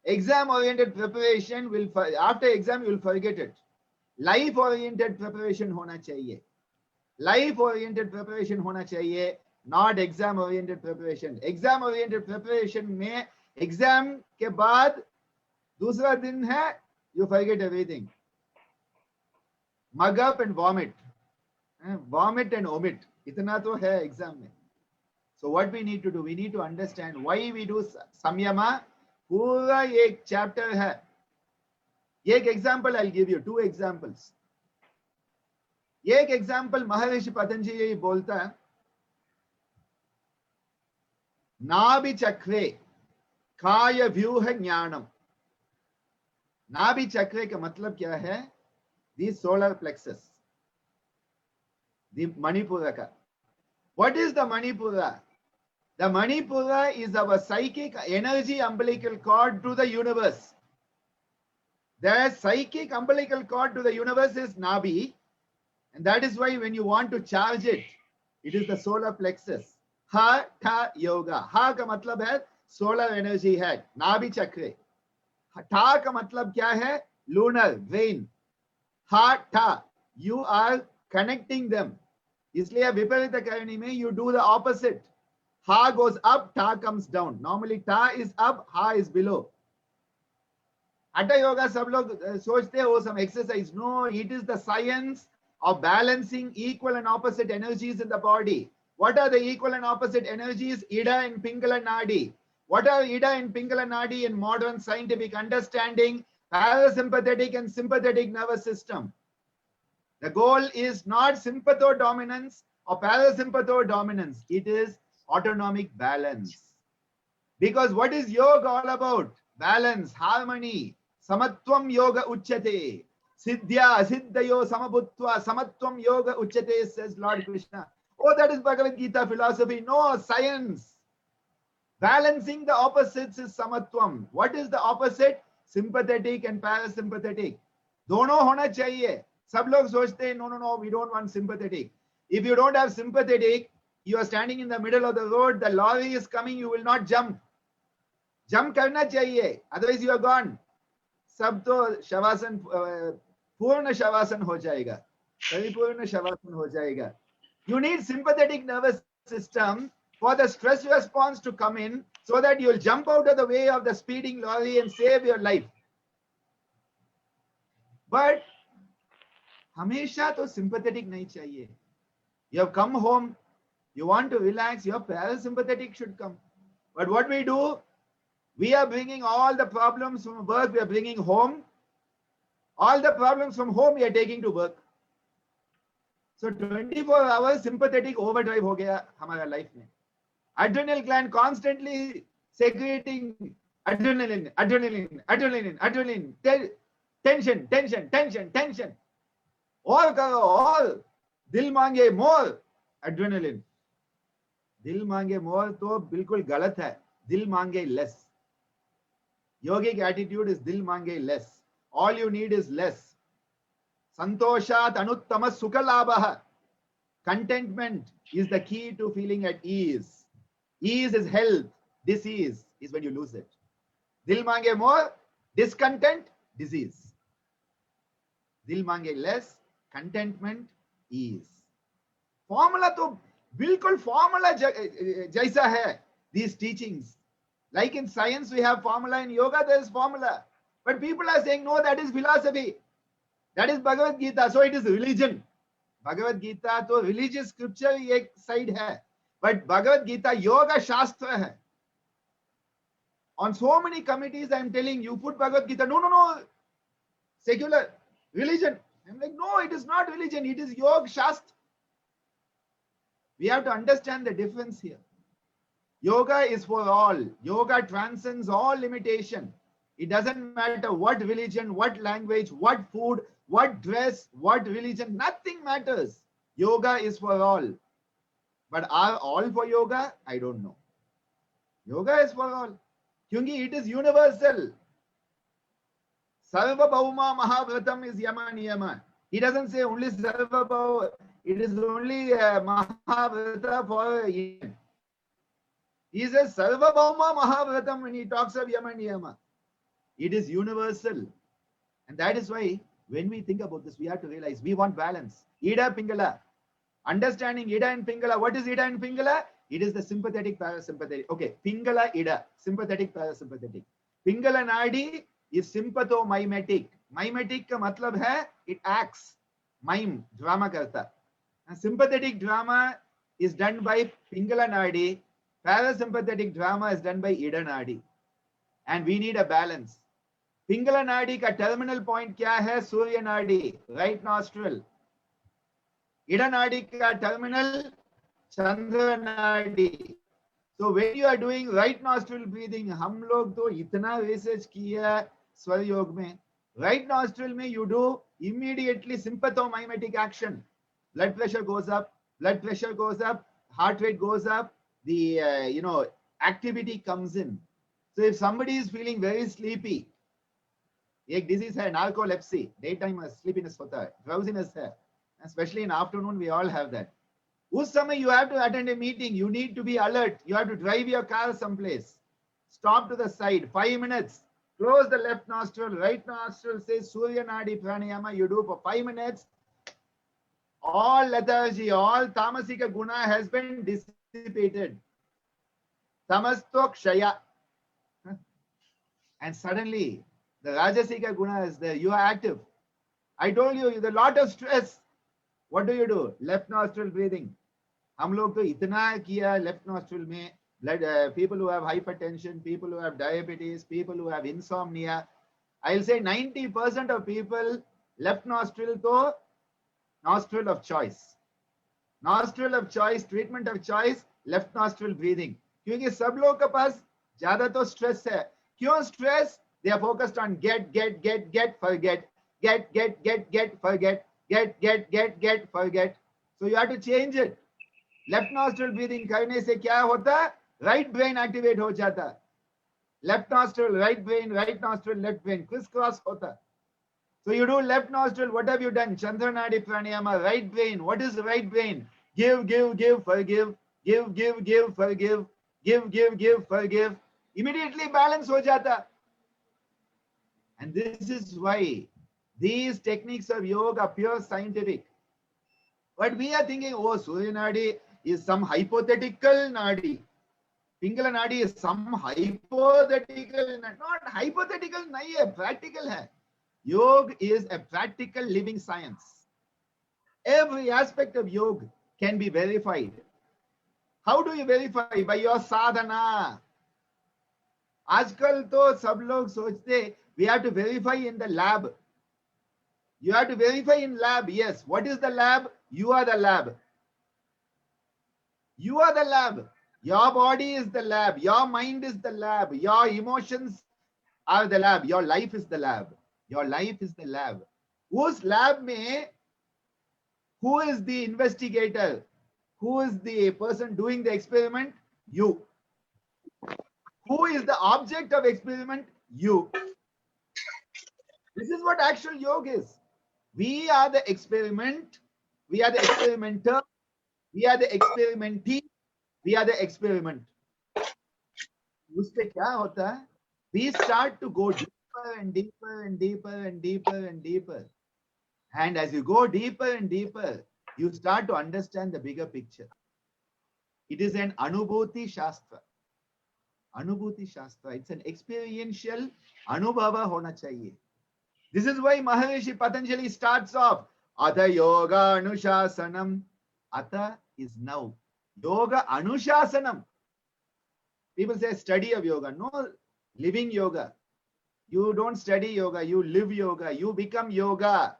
S2: Exam oriented preparation will, after exam you will forget it. Life oriented preparation होना चाहिए. Life oriented preparation होना चाहिए, not exam oriented preparation. Exam oriented preparation में exam के बाद दूसरा दिन है, you forget everything. Mug up and vomit. Vomit and omit. इतना तो है exam में. So what we need to do? We need to understand why we do samyama. पूरा एक chapter है. एक example I'll give you, 2 examples. एक example महर्षि पतंजलि बोलता है, नाभि चक्रे काय व्यूह ज्ञानम. नाभि चक्रे का मतलब क्या है? दी सोलर प्लेक्सस, दी मणिपुरा का. What is the Manipura? The Manipura is our psychic energy umbilical cord to the universe. The psychic umbilical cord to the universe is Nabi, and that is why when you want to charge it, it is the solar plexus. Ha Tha Yoga. Ha का मतलब है solar energy है, नाभि चक्र. था का मतलब क्या है? Lunar vein. Ha Tha, you are connecting them. इसलिए विपरीत करणी में you do the opposite. Ha goes up, Ta comes down. Normally Ta is up, Ha is below. Hatha yoga सब लोग सोचते हैं वो some exercise. No, it is the science of balancing equal and opposite energies in the body. What are the equal and opposite energies? Ida and Pingala Nadi. What are Ida and Pingala Nadi in modern scientific understanding? Parasympathetic and sympathetic nervous system. The goal is not sympathodominance or parasympathodominance. It is autonomic balance. Because what is yoga all about? Balance, harmony. Samatvam yoga uchyate. Siddhya asiddhayo samabhutva samatvam yoga uchyate, says Lord Krishna. Oh, that is Bhagavad Gita philosophy. No, science. Balancing the opposites is samatvam. What is the opposite? Sympathetic and parasympathetic. दोनों होना चाहिए. सब लोग सोचते हैं no, we don't want sympathetic. If you don't have sympathetic, you are standing in the middle of the road, the lorry is coming, you will not jump. Jump करना चाहिए, otherwise you are gone. सब तो शवासन पूर्ण शवासन हो जाएगा, परिपूर्ण शवासन हो जाएगा. You need sympathetic nervous system for the stress response to come in, so that you will jump out of the way of the speeding lorry and save your life. But हमेशा तो sympathetic नहीं चाहिए. You have come home, you want to relax, your parasympathetic should come. But what we do, we are bringing all the problems from work, we are bringing home. All the problems from home we are taking to work. So 24 hours sympathetic overdrive हो गया हमारा life में. Adrenal gland constantly secreting adrenaline, adrenaline, adrenaline, adrenaline, tension, tension, tension, tension. और करो और, दिल मांगे more adrenaline. दिल मांगे more तो बिल्कुल गलत है. दिल मांगे less. Yogic attitude is dil mange less. All you need is less. Santoshat anuttama sukhalabha. Contentment is the key to feeling at ease. Ease is health. Disease is when you lose it. Dil mange more, discontent, disease. Dil mange less, contentment, ease. Formula to bilkul formula jaisa hai, these teachings. Like in science, we have formula. In yoga, there is formula. But people are saying, no, that is philosophy. That is Bhagavad Gita. So it is religion. Bhagavad Gita, to religious scripture, एक side hai. But Bhagavad Gita, yoga shastra hai. On so many committees, I am telling you, put Bhagavad Gita. No. Secular religion. I'm like, no, it is not religion. It is yoga shastra. We have to understand the difference here. Yoga is for all. Yoga transcends all limitation. It doesn't matter what religion, what language, what food, what dress, what religion, nothing matters. Yoga is for all. But are all for yoga? I don't know. Yoga is for all. Kyunki it is universal. Sarva Bhauma Mahavratam is Yama Niyama. He doesn't say only Sarva Bhauma. It is only Mahavrata for Indian. He says Sarva Bhauma Mahavratam when he talks of Yama Niyama. It is universal. And that is why when we think about this, we have to realize we want balance. Ida Pingala. Understanding Ida and Pingala. What is Ida and Pingala? It is the sympathetic parasympathetic. Okay, Pingala Ida. Sympathetic parasympathetic. Pingala Nadi is sympathomimetic. Mimetic का मतलब है it acts. Mime, drama करता. And sympathetic drama is done by Pingala Nadi. Parasympathetic drama is done by Ida Nadi. And we need a balance. Pingala Nadi का terminal point क्या है? Surya Nadi, right nostril. Ida Nadi का terminal Chandra Nadi. So when you are doing right nostril breathing, हम लोग तो इतना research किया स्वर योग में. Right nostril में you do immediately sympathomimetic action. Blood pressure goes up, heart rate goes up, the activity comes in. So if somebody is feeling very sleepy, एक disease है narcolepsy, daytime sleepiness होता है, drowsiness है, especially in afternoon we all have that. उस समय you have to attend a meeting, you need to be alert, you have to drive your car someplace, stop to the side, 5 minutes, close the left nostril, right nostril, say Surya Nadi Pranayama, you do for 5 minutes, all lethargy, all tamasika guna has been dissipated. Tamasto kshaya. And suddenly the Rajasika guna is there, you are active. I told you, there's a lot of stress. What do? Left nostril breathing. हम लोग तो इतना किया left nostril में blood, people who have hypertension, people who have diabetes, people who have insomnia. I'll say 90% of people left nostril to nostril of choice. Nostril of choice, treatment of choice, left nostril breathing. क्योंकि सब लोग के पास ज्यादा तो stress है. क्यों stress? They are focused on get, forget, get, forget, get, forget. So you have to change it. Left nostril breathing करने से क्या होता? Right brain activate हो जाता. Left nostril, right brain, right nostril, left brain, crisscross होता. So you do left nostril, what have you done? Chandranadi Pranayama, right brain. What is the right brain? Give, forgive, give, forgive, give, forgive. Immediately balance ho jata. And this is why these techniques of yoga are pure scientific. But we are thinking, oh, Surya Nadi is some hypothetical Nadi. Pingala Nadi is some hypothetical, not hypothetical, nahi hai, practical hai. Yoga is a practical living science. Every aspect of yoga can be verified. How do you verify? By your sadhana. आजकल तो सब लोग सोचते we have to verify in the lab. You have to verify in lab. Yes. What is the lab? You are the lab. You are the lab. Your body is the lab. Your mind is the lab. Your emotions are the lab. Your life is the lab. Your life is the lab. Whose lab mein, who is the investigator? Who is the person doing the experiment? You. Who is the object of experiment? You. This is what actual yoga is. We are the experiment. We are the experimenter. We are the experimentee. We are the experiment. उससे क्या होता है? We start to go deeper and deeper and deeper and deeper and deeper. And as you go deeper and deeper, you start to understand the bigger picture. It is an Anubhuti Shastra. Anubhuti Shastra. It's an experiential Anubhava hona chahiye. This is why Maharishi Patanjali starts off, Atha Yoga Anushasanam. Atha is now. Yoga Anushasanam. People say study of yoga. No, living yoga. You don't study yoga, you live yoga. You become yoga.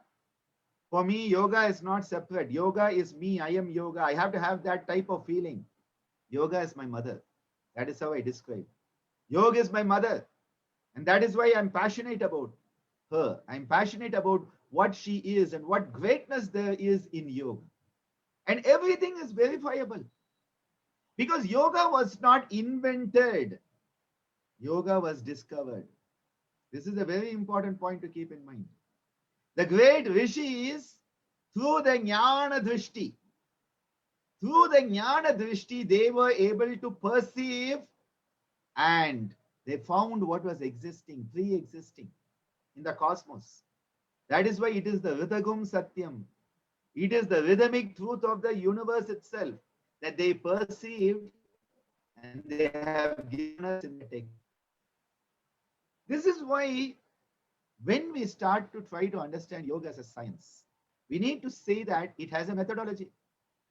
S2: For me, yoga is not separate. Yoga is me. I am yoga. I have to have that type of feeling. Yoga is my mother. That is how I describe. Yoga is my mother. And that is why I'm passionate about her. I'm passionate about what she is and what greatness there is in yoga. And everything is verifiable. Because yoga was not invented. Yoga was discovered. This is a very important point to keep in mind. The great rishis, through the jnana drishti, they were able to perceive and they found what was existing, pre-existing in the cosmos. That is why it is the Ridhagum Satyam. It is the rhythmic truth of the universe itself that they perceived and they have given us in the text. This is why when we start to try to understand yoga as a science, we need to say that it has a methodology.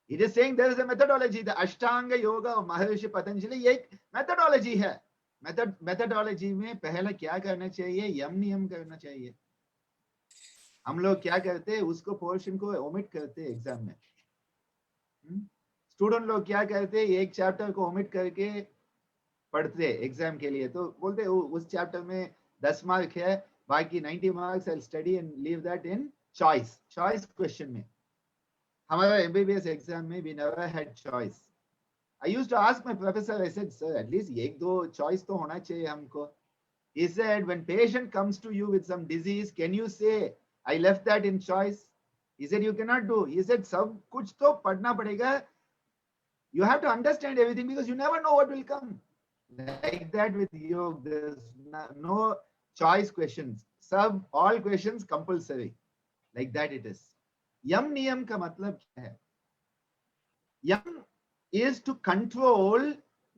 S2: It is saying there is a methodology. The Ashtanga Yoga of Maharishi Patanjali एक methodology है. Methodology में पहला क्या करना चाहिए? यम नियम करना चाहिए. हम लोग क्या करते हैं? उसको पोर्शन को ओमिट करते हैं एग्जाम में. स्टूडेंट लोग क्या करते हैं? एक चैप्टर को ओमिट करके पढ़ते हैं एग्जाम के लिए. तो बोलते हैं उस चैप्टर में 10 मार्क है, बाकी 90 marks I'll study and leave that in choice question में. हमारा MBBS एग्जाम में we never had choice. I used to ask my professor, I said, sir, at least ek do choice to hona chahiye humko. He said, when patient comes to you with some disease, can you say, I left that in choice? He said, you cannot do. He said, sab kuch to padna padega. You have to understand everything because you never know what will come. Like that with yoga, there's no choice questions. All questions compulsory. Like that it is. Yam niyam ka matlab kya hai? Yam is to control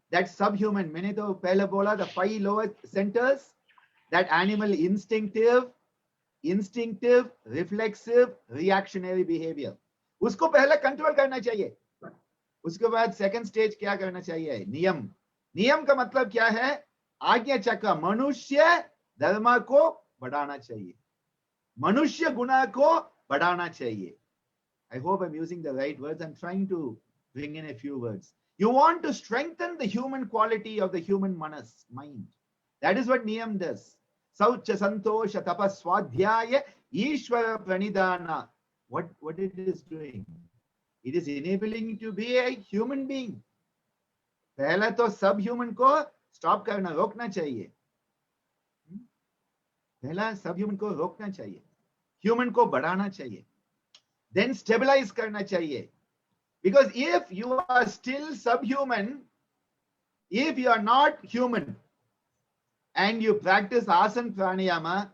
S2: that subhuman. मैंने तो पहले बोला the 5 lower centers, that animal instinctive, reflexive, reactionary behavior. उसको पहले control करना चाहिए. उसके बाद second stage क्या करना चाहिए? नियम. नियम का मतलब क्या है? आज्ञा चक्र. मनुष्य धर्म को बढ़ाना चाहिए. मनुष्य गुना को बढ़ाना चाहिए. I hope I'm using the right words. I'm trying to bring in a few words. You want to strengthen the human quality of the human manas, mind. That is what niyam does. Saucha santosha tapas swadhyaya ishvara pranidhana. What it is doing? It is enabling you to be a human being. पहला तो सब human को stop करना, रोकना चाहिए. पहला सब human को रोकना चाहिए, ह्यूमन को बढ़ाना चाहिए, then stabilize करना चाहिए. Because if you are still subhuman, if you are not human and you practice asana pranayama,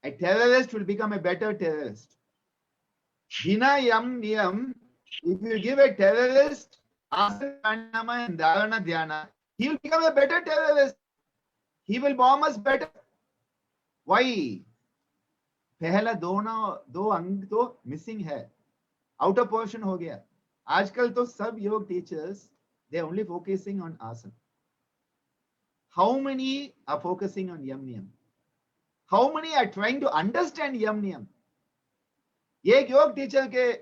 S2: a terrorist will become a better terrorist. Bina yam niyam, if you give a terrorist asana pranayama and dharana dhyana, he will become a better terrorist. He will bomb us better. Why? पहला दो अंग तो missing है, outer portion हो गया. आजकल तो सब योग teachers, they are only focusing on asana. How many are focusing on yam niyam? How many are trying to understand yam niyam? एक योग टीचर के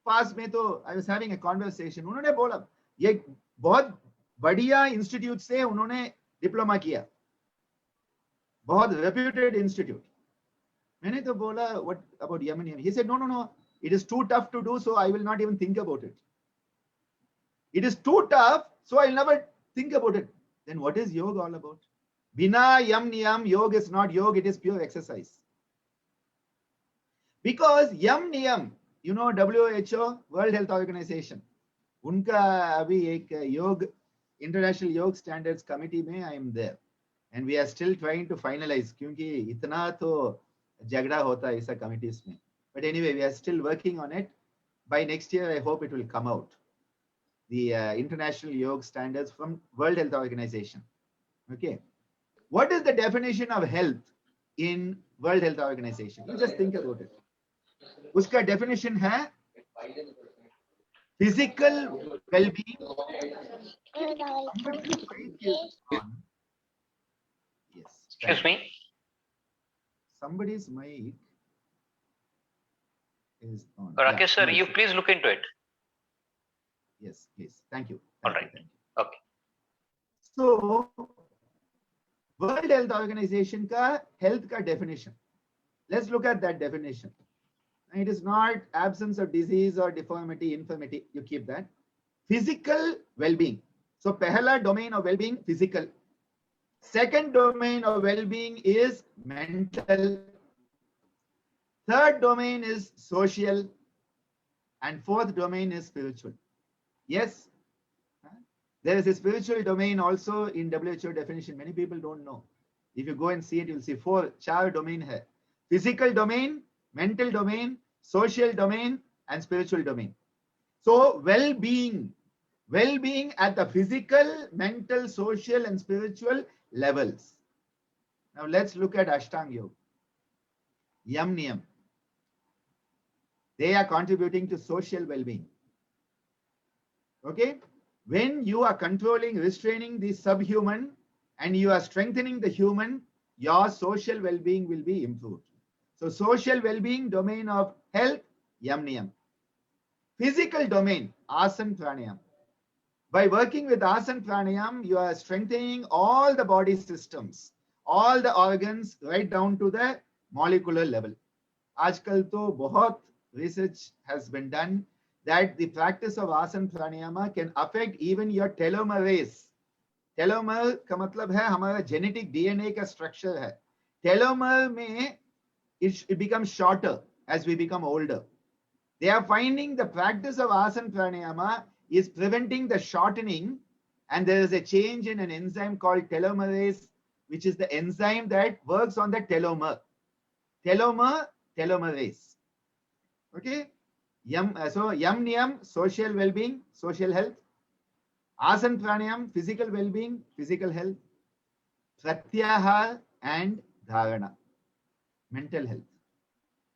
S2: पास में तो I was having a conversation. उन्होंने बोला ये बहुत बढ़िया इंस्टीट्यूट से उन्होंने डिप्लोमा किया, बहुत रेप्यूटेड इंस्टीट्यूट. मैंने तो बोला what about yam niyam? He said no, it is too tough to do, so I will not even think about it. It is too tough, so I'll never think about it. Then what is yoga all about? Bina yam niyam, yoga is not yoga, it is pure exercise. Because yam niyam, you know, WHO, World Health Organization, उनका अभी एक योग international योग standards committee में I am there, and we are still trying to finalize क्योंकि इतना तो झगड़ा होता है ऐसा कमिटीज में. But anyway, we are still working on it. By next year, I hope it will come out. The international yoga standards from World Health Organization. Okay. What is the definition of health in World Health Organization? You just think about it. Uska definition hai physical well-being. Yes.
S1: Excuse me.
S2: Somebody's mic is on.
S1: Rakesh sir,
S2: no
S1: you
S2: issue.
S1: please look into it.
S2: Yes, please. Thank you.
S1: All
S2: Thank
S1: right.
S2: you, thank you.
S1: Okay.
S2: So, World Health Organization ka health ka definition. Let's look at that definition. It is not absence of disease or deformity, infirmity. You keep that. Physical well-being. So, pehla domain of well-being, physical. Second domain of well-being is mental. Third domain is social. And fourth domain is spiritual. Yes, there is a spiritual domain also in WHO definition. Many people don't know. If you go and see it, you'll see 4 domain hai. Physical domain, mental domain, social domain, and spiritual domain. So well-being at the physical, mental, social, and spiritual levels. Now let's look at Ashtanga Yoga. Yam Niyam. They are contributing to social well-being. Okay? When you are controlling, restraining the subhuman and you are strengthening the human, your social well-being will be improved. So social well-being domain of health, Yam Niyam. Physical domain, Asana Pranayam. By working with Asana Pranayam, you are strengthening all the body systems, all the organs right down to the molecular level. आजकल तो बहुत research has been done. that the practice of asana pranayama can affect even your telomerase. Telomere का मतलब है हमारा genetic DNA का structure है. Telomere में it becomes shorter as we become older. They are finding the practice of asana pranayama is preventing the shortening, and there is a change in an enzyme called telomerase, which is the enzyme that works on the telomere. Telomerase. Okay. So Yam Niyam, social well-being, social health. Asana Pranayam, physical well-being, physical health. Pratyahar and Dharana, mental health,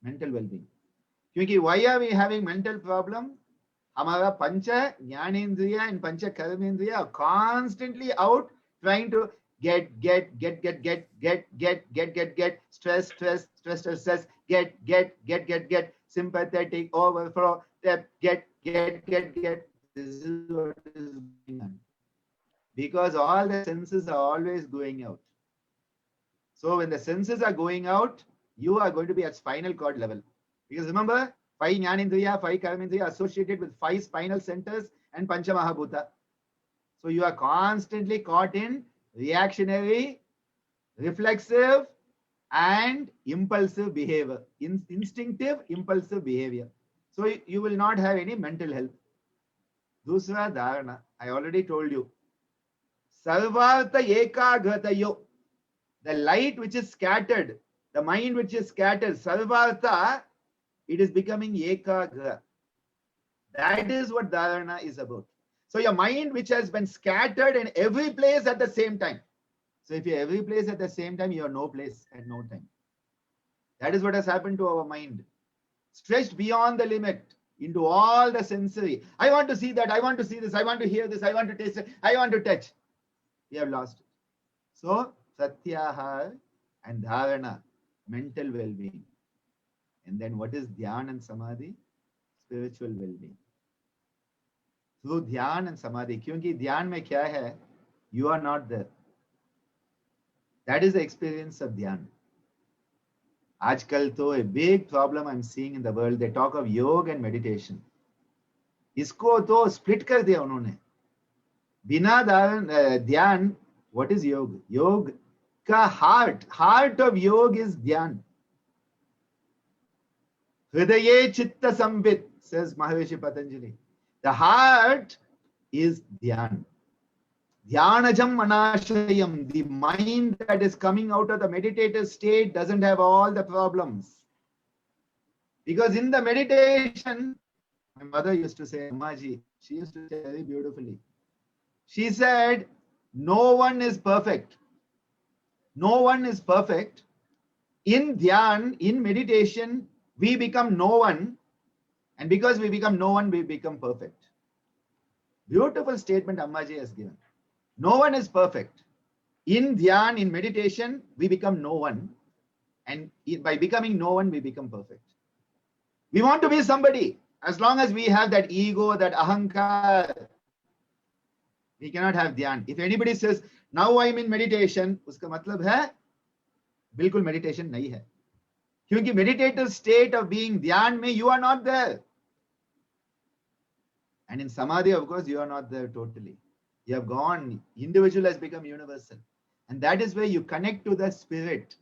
S2: mental well-being. Because why are we having mental problem? Hamara Pancha, Jnanendriya and Pancha Karmendriya are constantly out trying to get, stress, get, sympathetic, overflow, get. This is what is going on. Because all the senses are always going out. So when the senses are going out, you are going to be at spinal cord level. Because remember, 5 Jnanendriya, 5 Karmendriya associated with 5 spinal centers and Pancha Mahabhuta. So you are constantly caught in reactionary, reflexive, and impulsive behavior, instinctive, impulsive behavior. So you will not have any mental health. Dusra dharana, I already told you. Sarvartha ekagratayo, the light which is scattered, the mind which is scattered, sarvartha, it is becoming ekagra. That is what dharana is about. So your mind which has been scattered in every place at the same time. So if you're every place at the same time, you are no place at no time. That is what has happened to our mind. Stretched beyond the limit into all the sensory. I want to see that, I want to see this, I want to hear this, I want to taste it, I want to touch. We have lost it. So Satyahar and Dharana, mental well-being. And then what is Dhyan and Samadhi? Spiritual well-being. Through Dhyan and Samadhi. Kyunki Dhyan mein kya hai? You are not there. That is the experience of Dhyan. आजकल तो a big problem I'm seeing in the world, they talk of yoga and meditation. इसको तो split कर दिया उन्होंने. बिना ध्यान, what is yoga? Yoga का heart of yoga is ध्यान. Hridaye chitta sambit, says Maharishi Patanjali. The heart is dhyan. Dhyanajam manashayam, the mind that is coming out of the meditative state doesn't have all the problems. Because in the meditation, my mother used to say, Ammaji, she used to say very beautifully. She said, no one is perfect. No one is perfect. In dhyan, in meditation, we become no one. And because we become no one, we become perfect. Beautiful statement Ammaji has given. No one is perfect. In dhyan, in meditation, we become no one. And by becoming no one, we become perfect. We want to be somebody. As long as we have that ego, that ahankar, we cannot have dhyan. If anybody says, now I am in meditation, uska matlab hai, bilkul meditation nahi hai. Kyunki meditative state of being dhyan mein, you are not there. And in samadhi, of course, you are not there totally. You have gone, individual has become universal. And that is where you connect to the spirit.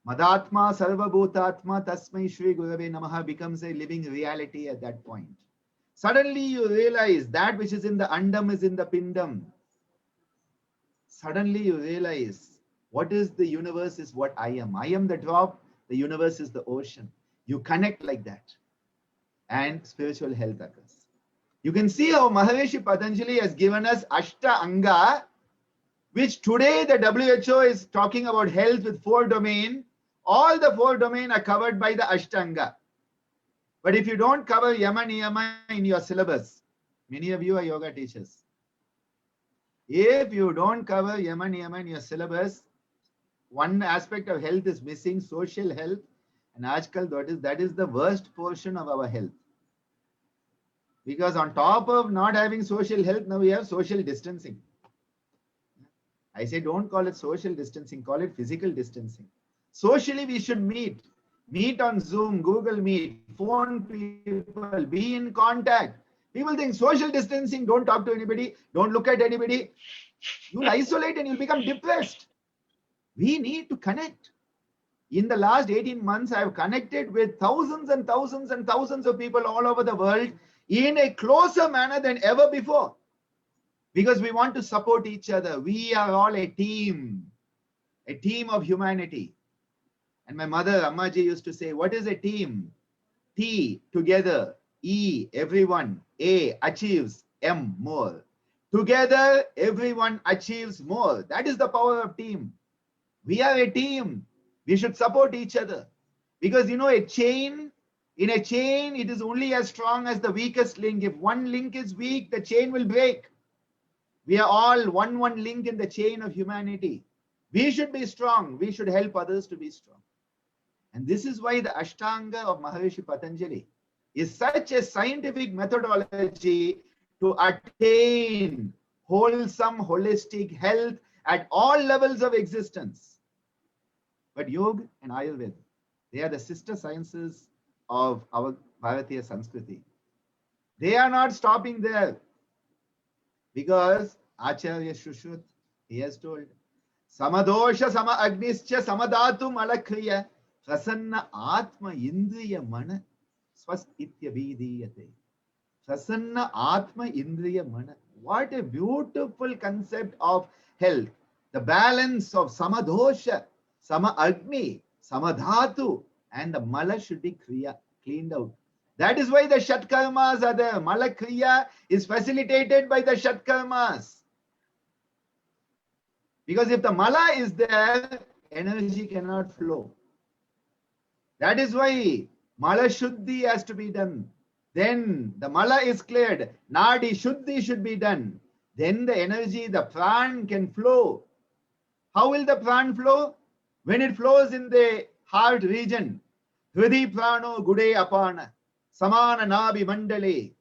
S2: Madatma sarva bhutatma tasmai shri gurave namaha becomes a living reality at that point. Suddenly you realize that which is in the andam is in the pindam. Suddenly you realize what is the universe is what I am. I am the drop, the universe is the ocean. You connect like that. And spiritual health occurs. You can see how Maharishi Patanjali has given us Ashta Anga, which today the WHO is talking about health with 4 domains. All the 4 domains are covered by the Ashtanga. But if you don't cover Yama Niyama in your syllabus, many of you are yoga teachers. If you don't cover Yama Niyama in your syllabus, one aspect of health is missing, social health. And Ajkal, that is the worst portion of our health. Because on top of not having social health, now we have social distancing. I say don't call it social distancing, call it physical distancing. Socially, we should meet. Meet on Zoom, Google Meet, phone people, be in contact. People think social distancing, don't talk to anybody, don't look at anybody. You'll isolate and you'll become depressed. We need to connect. In the last 18 months, I've connected with thousands and thousands and thousands of people all over the world in a closer manner than ever before. Because we want to support each other. We are all a team of humanity. And my mother, Ammaji, used to say, what is a team? T, together. E, everyone. A, achieves. M, more. Together, everyone achieves more. That is the power of team. We are a team. We should support each other. Because in a chain, it is only as strong as the weakest link. If one link is weak, the chain will break. We are all one link in the chain of humanity. We should be strong. We should help others to be strong. And this is why the Ashtanga of Maharishi Patanjali is such a scientific methodology to attain wholesome, holistic health at all levels of existence. But Yoga and Ayurveda, they are the sister sciences of our Bharatiya Sanskriti. They are not stopping there. Because Acharya Shushruta, he has told, Samadosha sama agnischa samadatu malakriya prasanna atma indriya mana swastitya vidiyate. Prasanna atma indriya mana. What a beautiful concept of health. The balance of samadosha, sama agni, samadhatu, and the mala should be cleaned out. That is why the Shatkarmas are there. Malakriya is facilitated by the Shatkarmas. Because if the Mala is there, energy cannot flow. That is why Mala Shuddhi has to be done. Then the Mala is cleared. Nadi Shuddhi should be done. Then the energy, the pran can flow. How will the pran flow? When it flows in the heart region. Hridi prano gude apana. Samana nabi mandale,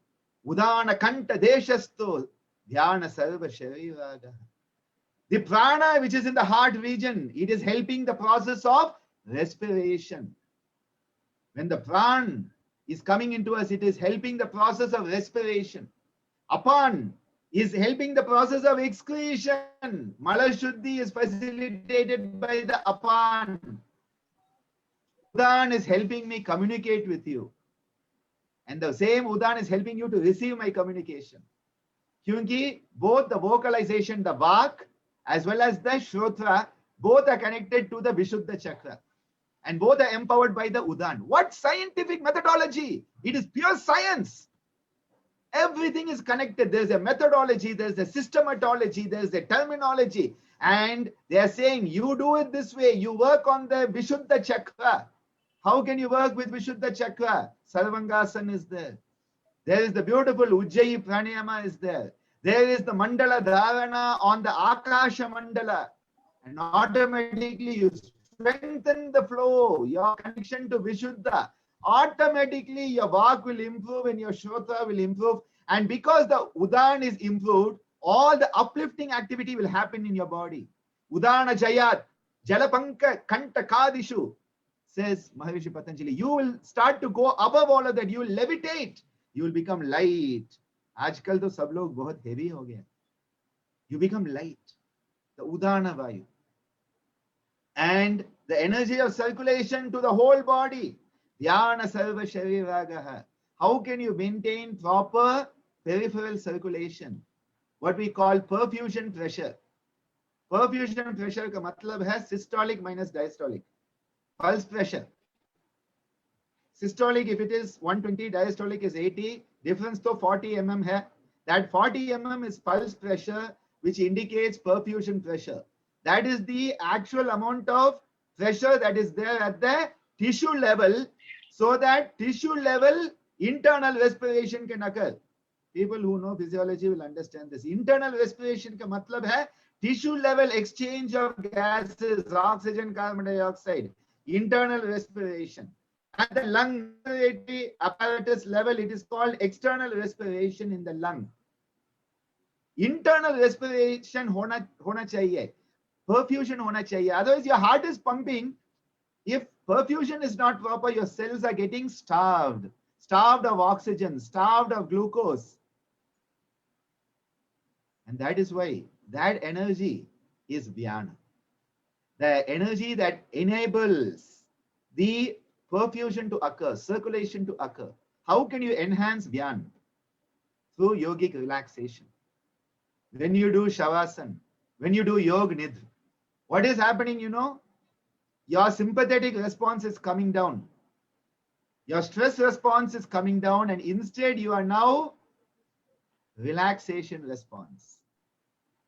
S2: udana kanta deshasto, dhyana sarva shariraga. The prana which is in the heart region, it is helping the process of respiration. When the pran is coming into us, it is helping the process of respiration. Apan is helping the process of excretion. Mala Shuddhi is facilitated by the apan. Udan is helping me communicate with you. And the same Udan is helping you to receive my communication. Kyunki both the vocalization, the Vak, as well as the Shrotra, both are connected to the Vishuddha Chakra. And both are empowered by the Udan. What scientific methodology? It is pure science. Everything is connected. There's a methodology, there's a systematology, there's a terminology. And they are saying, you do it this way, you work on the Vishuddha Chakra. How can you work with Vishuddha Chakra? Sarvangasana is there. There is the beautiful Ujjayi Pranayama is there. There is the Mandala Dharana on the Akasha Mandala. And automatically you strengthen the flow, your connection to Vishuddha. Automatically your Vak will improve and your Shrotra will improve. And because the Udan is improved, all the uplifting activity will happen in your body. Udana Jayat, Jalapanka Kanta Kadishu. Says Maharishi Patanjali, you will start to go above all of that. You will levitate. You will become light. Aajkal to sab log bahut heavy ho gaya. You become light. The Udana Vayu. And the energy of circulation to the whole body. Dhyana sarva shariragaha. How can you maintain proper peripheral circulation? What we call perfusion pressure. Perfusion pressure ka matlab hai systolic minus diastolic. Pulse pressure. Systolic, if it is 120, diastolic is 80. Difference to 40 mm hai. That 40 mm is pulse pressure, which indicates perfusion pressure. That is the actual amount of pressure that is there at the tissue level, so that tissue level internal respiration can occur. People who know physiology will understand this. Internal respiration ka matlab hai tissue level exchange of gases, oxygen, carbon dioxide. Internal respiration. At the lung apparatus level, it is called external respiration in the lung. Internal respiration hona chahiye. Perfusion hona chahiye. Otherwise, your heart is pumping, If perfusion is not proper, your cells are getting starved of oxygen, starved of glucose. And that is why that energy is Vyana. The energy that enables the perfusion to occur, circulation to occur. How can you enhance Vyana? Through yogic relaxation. When you do Shavasana, when you do Yoga Nidra, what is happening, you know? Your sympathetic response is coming down. Your stress response is coming down, and instead you are now relaxation response.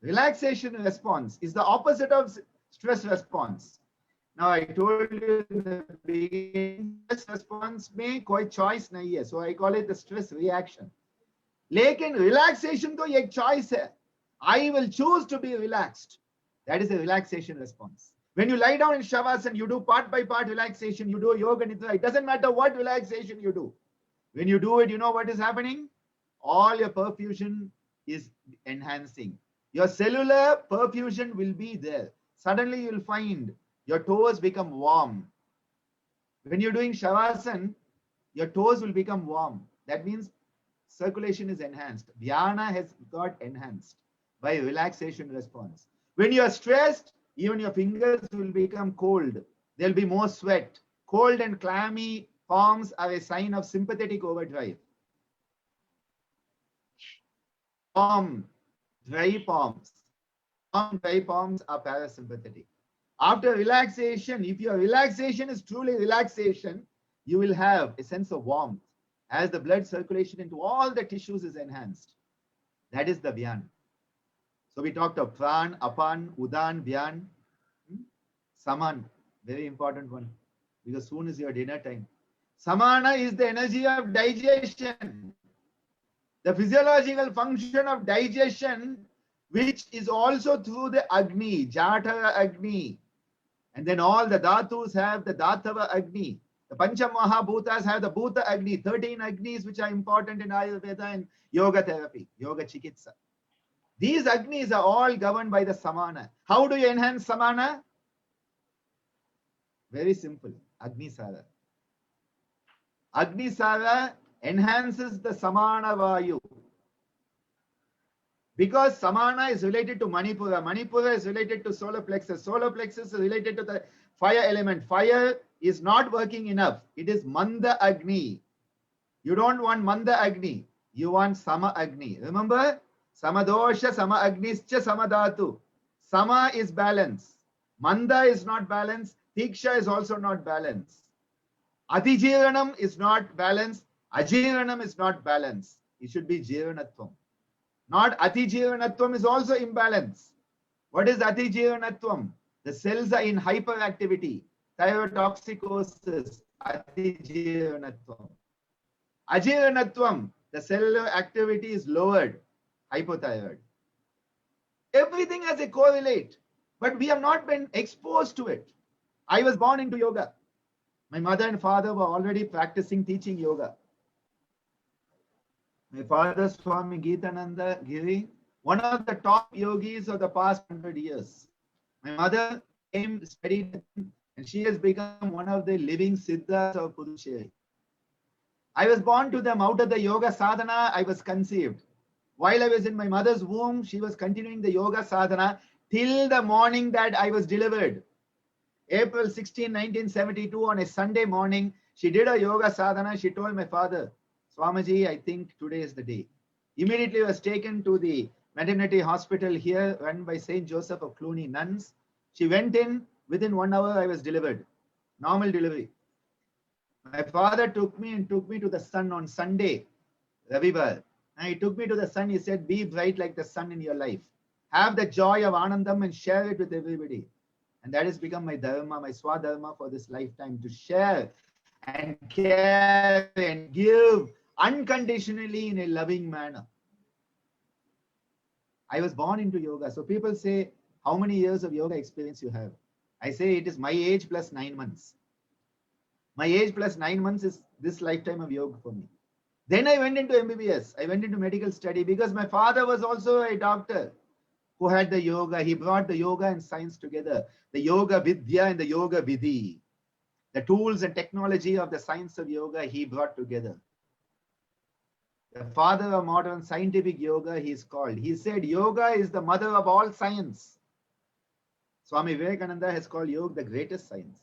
S2: Relaxation response is the opposite of stress response. Now I told you in the beginning, stress response में कोई choice नहीं है, so I call it the stress reaction. लेकिन relaxation तो एक choice है. I will choose to be relaxed. That is a relaxation response. When you lie down in Shavasana, you do part by part relaxation, you do Yoga Nidra. It doesn't matter what relaxation you do. When you do it, you know what is happening? All your perfusion is enhancing. Your cellular perfusion will be there. Suddenly you'll find your toes become warm. When you're doing Shavasana, your toes will become warm. That means circulation is enhanced. Dhyana has got enhanced by relaxation response. When you are stressed, even your fingers will become cold. There'll be more sweat. Cold and clammy palms are a sign of sympathetic overdrive. Dry palms are parasympathetic. After relaxation, if your relaxation is truly relaxation, you will have a sense of warmth as the blood circulation into all the tissues is enhanced. That is the Vyana. So we talked of Pran, Apan, Udan, Vyana, Saman, very important one, because soon is your dinner time. Samana is the energy of digestion. The physiological function of digestion, which is also through the Agni, Jatara Agni. And then all the Dhatus have the Dhatava Agni. The Pancha Mahabhutas have the Bhuta Agni, 13 Agnis which are important in Ayurveda and Yoga therapy, Yoga Chikitsa. These Agnis are all governed by the Samana. How do you enhance Samana? Very simple, Agnisara. Agnisara enhances the Samana Vayu. Because Samana is related to Manipura. Manipura is related to solar plexus. Solar plexus is related to the fire element. Fire is not working enough. It is Manda Agni. You don't want Manda Agni. You want Sama Agni. Remember? Samadosha, Sama Agnischa, Samadhatu. Sama is balance. Manda is not balance. Tiksha is also not balance. Atijiranam is not balance. Ajiranam is not balance. It should be Jiranatvam. Not Atijiranatvam is also imbalance. What is Atijiranatvam? The cells are in hyperactivity. Thyrotoxicosis. Atijiranatvam. Ajiranatvam. The cellular activity is lowered. Hypothyroid. Everything has a correlate. But we have not been exposed to it. I was born into yoga. My mother and father were already practicing teaching yoga. My father, Swami Geetananda Giri, one of the top yogis of the past 100 years. My mother came, studied, and she has become one of the living Siddhas of Puducherry. I was born to them out of the yoga sadhana. I was conceived. While I was in my mother's womb, she was continuing the yoga sadhana till the morning that I was delivered. April 16, 1972, on a Sunday morning, she did a yoga sadhana. She told my father, Swamiji, I think today is the day. Immediately was taken to the maternity hospital here run by St. Joseph of Cluny nuns. She went in, within 1 hour I was delivered. Normal delivery. My father took me to the sun on Sunday, Ravivar. And he took me to the sun. He said, be bright like the sun in your life. Have the joy of Anandam and share it with everybody. And that has become my dharma, my swadharma for this lifetime, to share and care and give unconditionally in a loving manner. I was born into yoga. So people say, how many years of yoga experience you have? I say it is my age plus 9 months. My age plus 9 months is this lifetime of yoga for me. Then I went into MBBS. I went into medical study because my father was also a doctor who had the yoga. He brought the yoga and science together. The yoga vidya and the yoga vidhi. The tools and technology of the science of yoga he brought together. The father of modern scientific yoga, he is called. He said yoga is the mother of all science. Swami Vivekananda has called yoga the greatest science.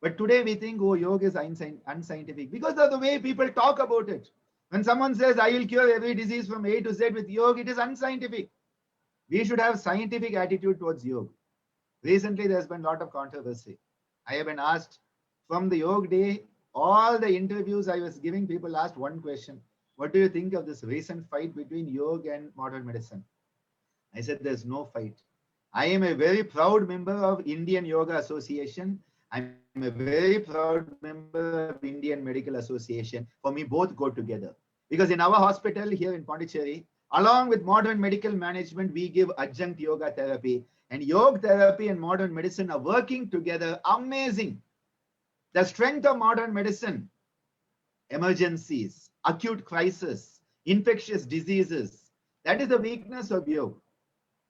S2: But today we think, oh, yoga is unscientific because of the way people talk about it. When someone says, I will cure every disease from A to Z with yoga, it is unscientific. We should have scientific attitude towards yoga. Recently, there's been a lot of controversy. I have been asked from the yoga day, all the interviews I was giving, people asked one question. What do you think of this recent fight between yoga and modern medicine? I said, there's no fight. I am a very proud member of Indian Yoga Association. I'm a very proud member of Indian Medical Association. For me, both go together. Because in our hospital here in Pondicherry, along with modern medical management, we give adjunct yoga therapy. And yoga therapy and modern medicine are working together. Amazing. The strength of modern medicine, emergencies, acute crisis, infectious diseases, that is the weakness of yoga.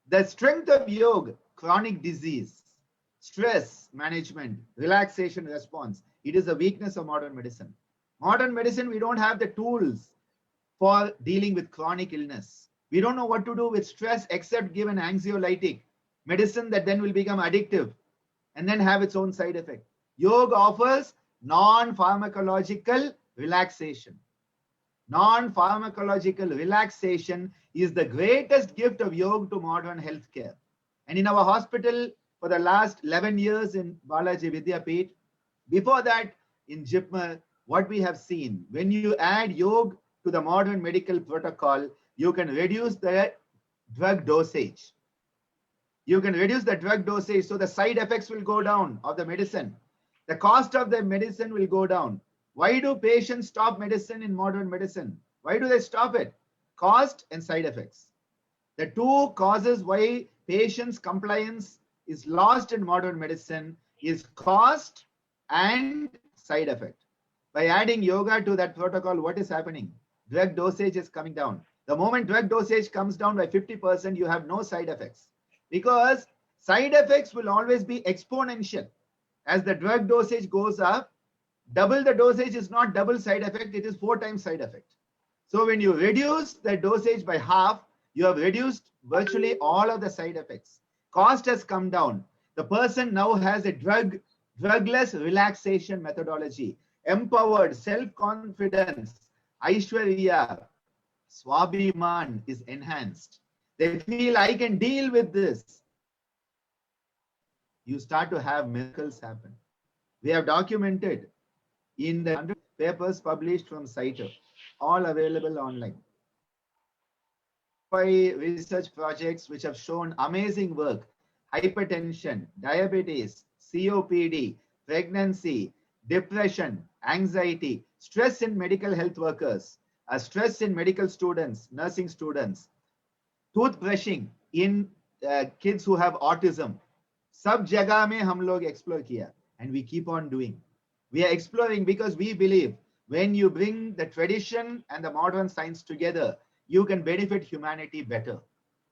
S2: The strength of yoga, chronic disease, stress management, relaxation response, it is the weakness of modern medicine. Modern medicine, we don't have the tools for dealing with chronic illness. We don't know what to do with stress except give an anxiolytic medicine that then will become addictive and then have its own side effect. Yoga offers non-pharmacological relaxation. Non-pharmacological relaxation is the greatest gift of yoga to modern healthcare. And in our hospital for the last 11 years in Balaji Vidyapeeth, before that in Jipmer, what we have seen, when you add yoga to the modern medical protocol, you can reduce the drug dosage. You can reduce the drug dosage, so the side effects will go down of the medicine. The cost of the medicine will go down. Why do patients stop medicine in modern medicine? Why do they stop it? Cost and side effects. The two causes why patients' compliance is lost in modern medicine is cost and side effect. By adding yoga to that protocol, what is happening? Drug dosage is coming down. The moment drug dosage comes down by 50%, you have no side effects. Because side effects will always be exponential. As the drug dosage goes up, double the dosage is not double side effect, it is 4 times side effect. So when you reduce the dosage by half, you have reduced virtually all of the side effects. Cost has come down. The person now has a drugless relaxation methodology, empowered, self-confidence, Aishwarya, Swabhiman is enhanced. They feel I can deal with this. You start to have miracles happen. We have documented in the 100 papers published from CITO, all available online. 5 research projects which have shown amazing work: hypertension, diabetes, COPD, pregnancy, depression, anxiety, stress in medical health workers, stress in medical students, nursing students, toothbrushing in kids who have autism. Sab jagah mein hum log explore kiya, and we keep on doing. We are exploring because we believe when you bring the tradition and the modern science together, you can benefit humanity better.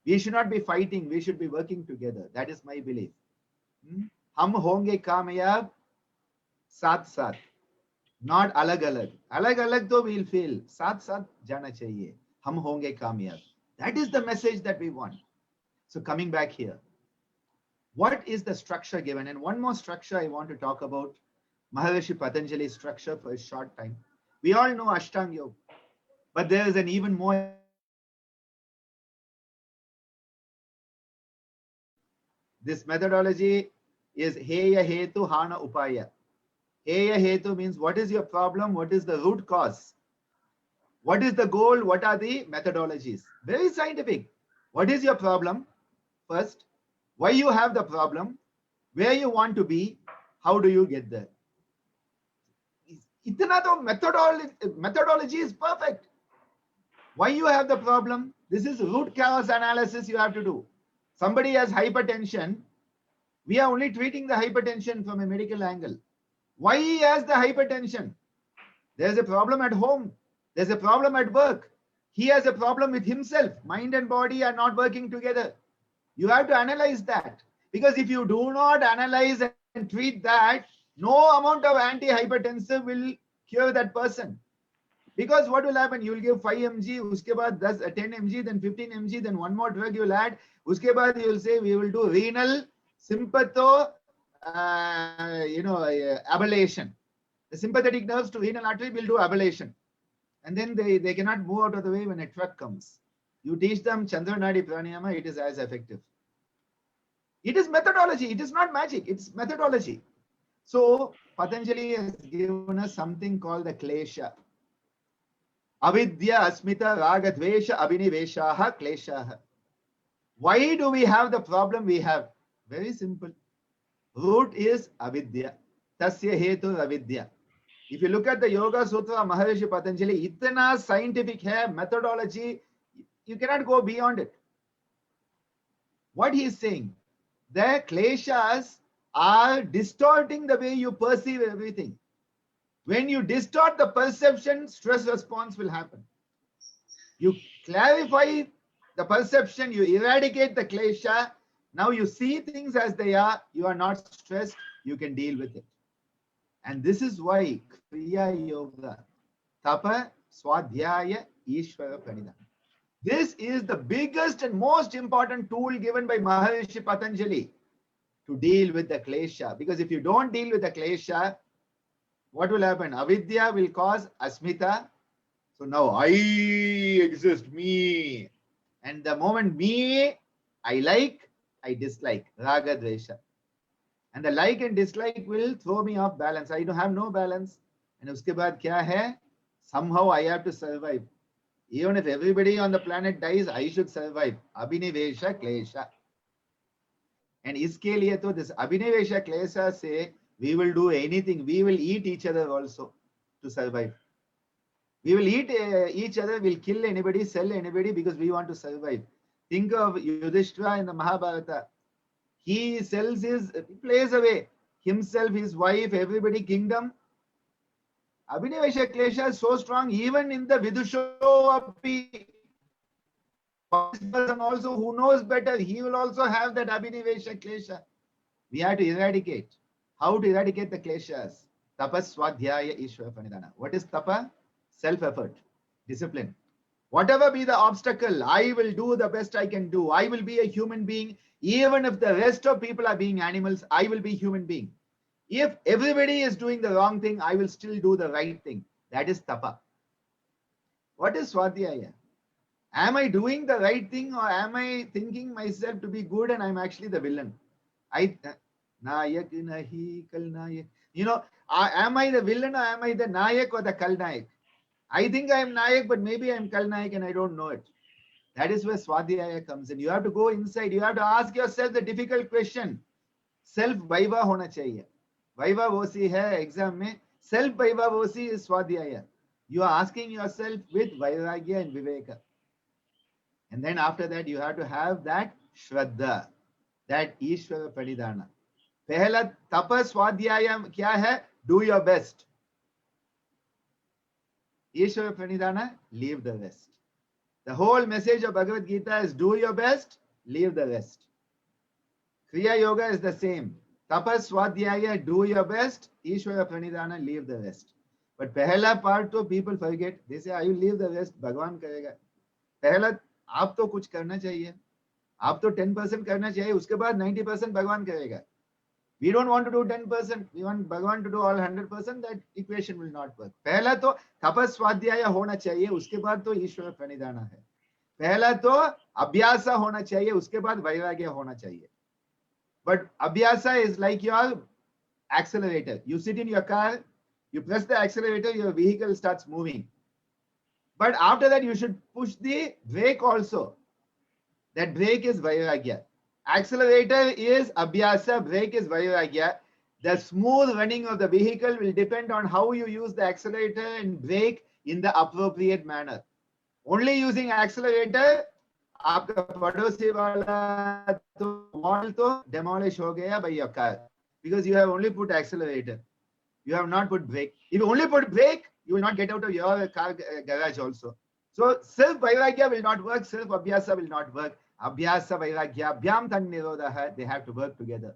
S2: We should not be fighting, we should be working together. That is my belief. Hum honge kamyab saath saath, not alag alag. Alag alag to we'll fail. Saath saath jana chahiye. Hum honge kamyab. That is the message that we want. So coming back here, what is the structure given? And one more structure I want to talk about, Maharishi Patanjali's structure for a short time. We all know Ashtanga Yoga, but there is an even more. This methodology is Heya Hetu Hana Upaya. Heya Hetu means what is your problem? What is the root cause? What is the goal? What are the methodologies? Very scientific. What is your problem? First, why you have the problem, where you want to be, how do you get there? Itna to methodology is perfect. Why you have the problem? This is root cause analysis you have to do. Somebody has hypertension. We are only treating the hypertension from a medical angle. Why he has the hypertension? There's a problem at home. There's a problem at work. He has a problem with himself. Mind and body are not working together. You have to analyze that. Because if you do not analyze and treat that, No amount of antihypertensive will cure that person. Because what will happen? You will give 5 mg, uske baad 10 mg, then 15 mg, then one more drug you will add. Uske baad you will say we will do renal sympatho, ablation. The sympathetic nerves to renal artery will do ablation. And then they cannot move out of the way when a truck comes. You teach them Chandra Nadi Pranayama, it is as effective. It is methodology. It is not magic. It's methodology. So Patanjali has given us something called the klesha. Avidya, asmita, raga, dvesha, abhiniveshaha, kleshaha. Why do we have the problem we have? Very simple. Root is avidya. Tasya hetu avidya. If you look at the Yoga Sutra of Maharishi Patanjali, itna scientific hai, methodology, you cannot go beyond it. What he is saying, the kleshas are distorting the way you perceive everything. When you distort the perception, stress response will happen. You clarify the perception, you eradicate the klesha. Now you see things as they are, you are not stressed, you can deal with it. And this is why Kriya Yoga, Tapa, Swadhyaya, Ishvara Pranidhana. This is the biggest and most important tool given by Maharishi Patanjali to deal with the klesha. Because if you don't deal with the klesha, what will happen? Avidya will cause asmita. So now I exist, me. And the moment me, I like, I dislike, raga, dvesha. And the like and dislike will throw me off balance. I don't have no balance. And uske baad kya hai? Somehow I have to survive. Even if everybody on the planet dies, I should survive. Abhinivesha klesha. And iske liye to this Abhinivesha klesha say, we will do anything. We will eat each other also to survive. We will eat each other, we'll kill anybody, sell anybody because we want to survive. Think of Yudhishthira in the Mahabharata. He plays away himself, his wife, everybody, kingdom. Abhinivesha klesha is so strong, even in the Vidushovapi, person also who knows better, he will also have that Abhinivesha klesha. We have to eradicate. How to eradicate the kleshas? Tapas, Swadhyaya, Ishvara Pranidhana. What is tapa? Self-effort, discipline. Whatever be the obstacle, I will do the best I can do. I will be a human being. Even if the rest of people are being animals, I will be human being. If everybody is doing the wrong thing, I will still do the right thing. That is tapa. What is Swadhyaya? Am I doing the right thing or am I thinking myself to be good and I'm actually the villain? Nayak nahi kal nayak. Am I the villain or am I the nayak or the kal nayak? I think I am nayak, but maybe I am kal nayak and I don't know it. That is where Swadhyaya comes in. You have to go inside. You have to ask yourself the difficult question. Self vaiva hona chahiye. Vaiva vosi hai exam mein. Self vaiva vosi is Swadhyaya. You are asking yourself with vairagya and viveka. And then after that, you have to have that Shraddha, that Ishvara Pranidhana. Pehla tapa Swadhyaya kya hai? Do your best. Ishvara Pranidhana, leave the rest. The whole message of Bhagavad Gita is do your best, leave the rest. Kriya Yoga is the same. Tapas Swadhyaya, do your best, Ishvara Pranidhana, leave the rest. But pehla part to people forget. They say, I will leave the rest, Bhagwan karega. Pehla, aap to kuch karna chahiye. Aap to 10% karna chahiye, uske baad 90% Bhagwan karega. We don't want to do 10%. We want Bhagwan to do all 100%. That equation will not work. पहला तो तपस स्वाध्याय होना चाहिए, उसके बाद तो ईश्वर प्रणिधान है. पहला तो अभ्यासा होना चाहिए, उसके बाद वैराग्य होना चाहिए. But abhyasa is like your accelerator. You sit in your car, you press the accelerator, your vehicle starts moving. But after that, you should push the brake also. That brake is vairagya. Accelerator is abhyasa, brake is vairagya. The smooth running of the vehicle will depend on how you use the accelerator and brake in the appropriate manner. Only using accelerator, आपका पड़ोसी वाला तो wall तो demolish हो गया by your car, because you have only put accelerator. You have not put brake. If you only put brake, you will not get out of your car garage also. So self vairagya will not work, self abhyasa will not work. Abhyasa vairagya, abhyam tan nirodha, they have to work together.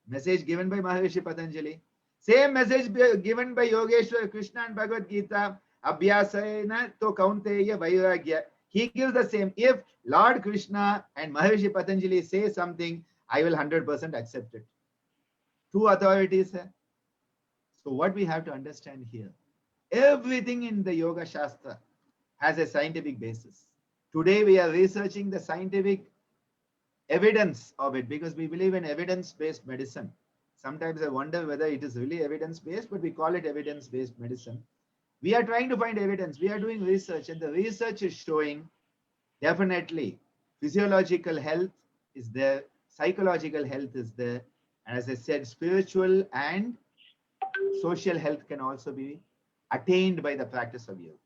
S2: Message given by Maharishi Patanjali. Same message given by Yogeshwar Krishna and Bhagavad Gita. Abhyasena to kaunteya vairagya. He gives the same. If Lord Krishna and Maharishi Patanjali say something, I will 100% accept it. Two authorities. So what we have to understand here, everything in the Yoga Shastra has a scientific basis. Today we are researching the scientific evidence of it because we believe in evidence-based medicine. Sometimes I wonder whether it is really evidence-based, but we call it evidence-based medicine. We are trying to find evidence. We are doing research, and the research is showing definitely physiological health is there, psychological health is there, and as I said, spiritual and social health can also be attained by the practice of yoga.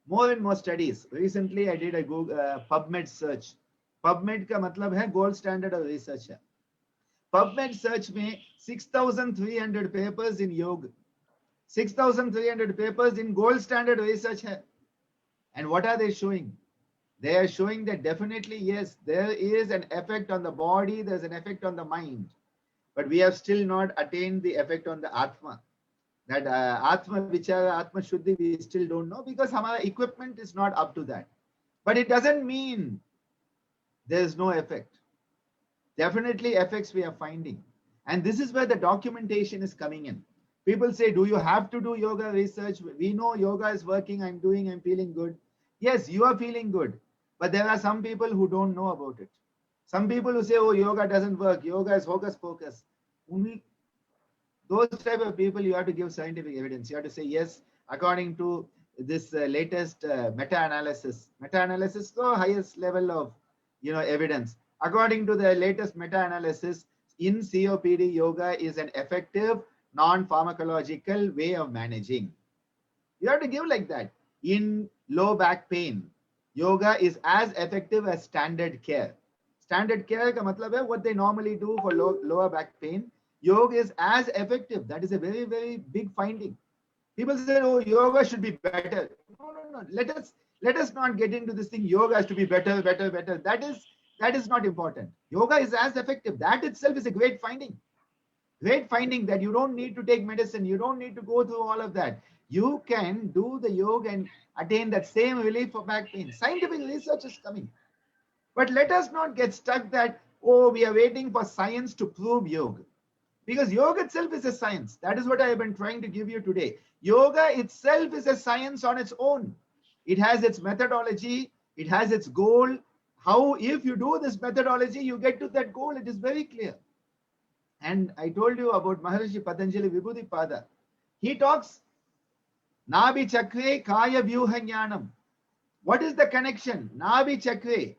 S2: More and more studies. Recently, I did a Google PubMed search. PubMed का मतलब है gold standard of research है. PubMed search में 6,300 papers in yoga, 6,300 papers in gold standard research hai. And what are they showing? They are showing that definitely, yes, there is an effect on the body, there's an effect on the mind, but we have still not attained the effect on the Atma. That Atma Vichara, Atma Shuddhi, we still don't know because our equipment is not up to that. But it doesn't mean there is no effect. Definitely effects we are finding. And this is where the documentation is coming in. People say, do you have to do yoga research? We know yoga is working, I'm feeling good. Yes, you are feeling good. But there are some people who don't know about it. Some people who say, oh, yoga doesn't work. Yoga is hocus pocus. Only those type of people, you have to give scientific evidence. You have to say, yes, according to this latest meta-analysis. Meta-analysis is the highest level of evidence. According to the latest meta-analysis, in COPD, yoga is an effective non-pharmacological way of managing. You have to give like that. In low back pain, yoga is as effective as standard care. Standard care ka matlab hai what they normally do for lower back pain. Yoga is as effective. That is a very, very big finding. People say, oh, yoga should be better. No. Let us not get into this thing. Yoga has to be better. That is not important. Yoga is as effective. That itself is a great finding. Great finding that you don't need to take medicine. You don't need to go through all of that. You can do the yoga and attain that same relief for back pain. Scientific research is coming. But let us not get stuck that, oh, we are waiting for science to prove yoga. Because yoga itself is a science. That is what I have been trying to give you today. Yoga itself is a science on its own. It has its methodology. It has its goal. How, if you do this methodology, you get to that goal. It is very clear. And I told you about Maharishi Patanjali Vibhudipada. He talks Nabhi Chakre Kaya Vyuha Jnanam. What is the connection? Nabhi Chakre.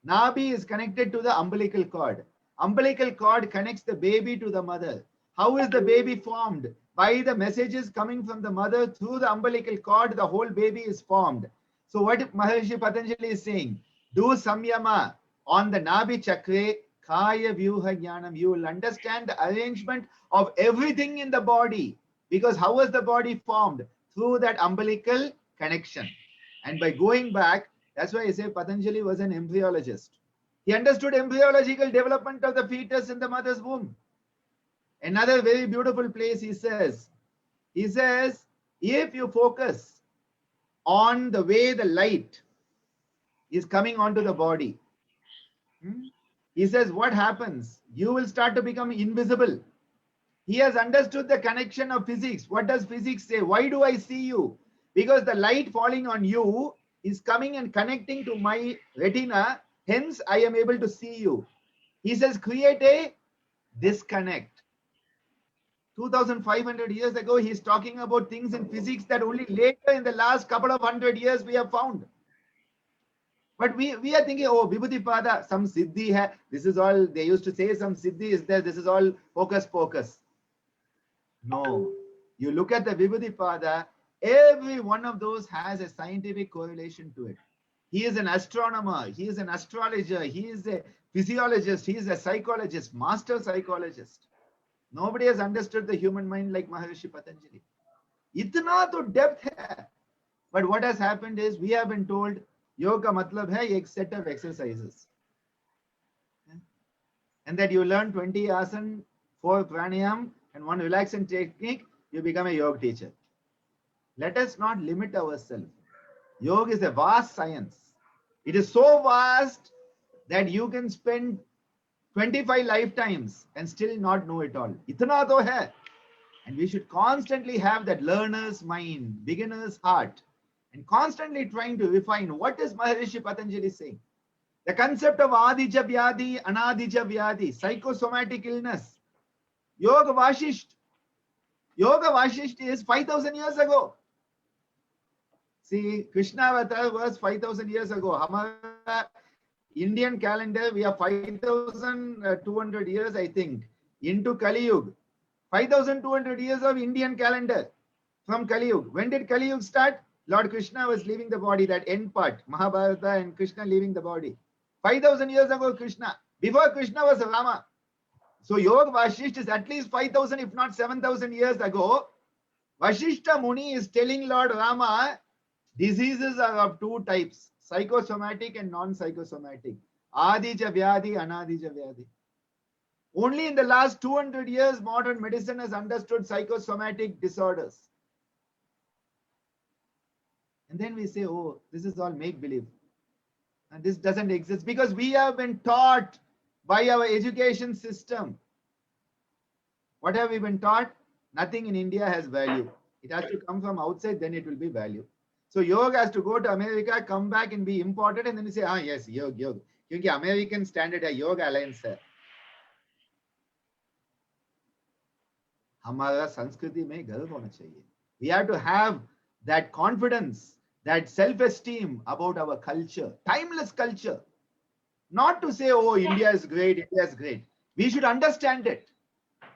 S2: Nabhi is connected to the umbilical cord. Umbilical cord connects the baby to the mother. How is the baby formed? By the messages coming from the mother through the umbilical cord, the whole baby is formed. So what Maharishi Patanjali is saying? Do samyama on the Nabhi Chakre Kaya Vyuha Jnanam. You will understand the arrangement of everything in the body. Because how was the body formed? Through that umbilical connection. And by going back, that's why I say Patanjali was an embryologist. He understood embryological development of the fetus in the mother's womb. Another very beautiful place he says, if you focus on the way the light is coming onto the body, he says, what happens? You will start to become invisible. He has understood the connection of physics. What does physics say? Why do I see you? Because the light falling on you is coming and connecting to my retina. Hence, I am able to see you. He says, create a disconnect. 2,500 years ago, he's talking about things in physics that only later in the last couple of 100 years we have found. But we are thinking, oh, Vibhudipada, some siddhi hai. This is all, they used to say some siddhi is there. This is all hocus pocus. No. You look at the Vibhudipada, every one of those has a scientific correlation to it. He is an astronomer. He is an astrologer. He is a physiologist. He is a psychologist, master psychologist. Nobody has understood the human mind like Maharishi Patanjali. Itna to depth hai. But what has happened is we have been told yoga matlab hai ek set of exercises. And that you learn 20 asana, 4 pranayam and one relaxing technique, you become a yoga teacher. Let us not limit ourselves. Yoga is a vast science. It is so vast that you can spend 25 lifetimes and still not know it all. Itna to hai. And we should constantly have that learner's mind, beginner's heart, and constantly trying to refine what is Maharishi Patanjali saying. The concept of Adija Vyadi, Anadija Vyadi, psychosomatic illness. Yoga Vashisht. Yoga Vashisht is 5,000 years ago. See, Krishna Avatar was 5,000 years ago. Hamara Indian calendar, we are 5,200 years, I think, into Kali Yuga. 5,200 years of Indian calendar from Kali Yuga. When did Kali Yuga start? Lord Krishna was leaving the body, that end part, Mahabharata and Krishna leaving the body. 5,000 years ago, Krishna. Before Krishna was Rama. So Yoga Vashisht is at least 5,000, if not 7,000 years ago. Vashishta Muni is telling Lord Rama, diseases are of two types, psychosomatic and non-psychosomatic. Adija Vyadi, Anadija Vyadi. Only in the last 200 years, modern medicine has understood psychosomatic disorders. And then we say, oh, this is all make-believe. And this doesn't exist because we have been taught by our education system. What have we been taught? Nothing in India has value. It has to come from outside, then it will be value. So yoga has to go to America, come back and be imported, and then you say, ah, yes, yoga. Because American standard है, yoga alliance है. हमारा संस्कृति में गर्व होना चाहिए. We have to have that confidence, that self-esteem about our culture, timeless culture. Not to say, oh, India is great, India is great. We should understand it.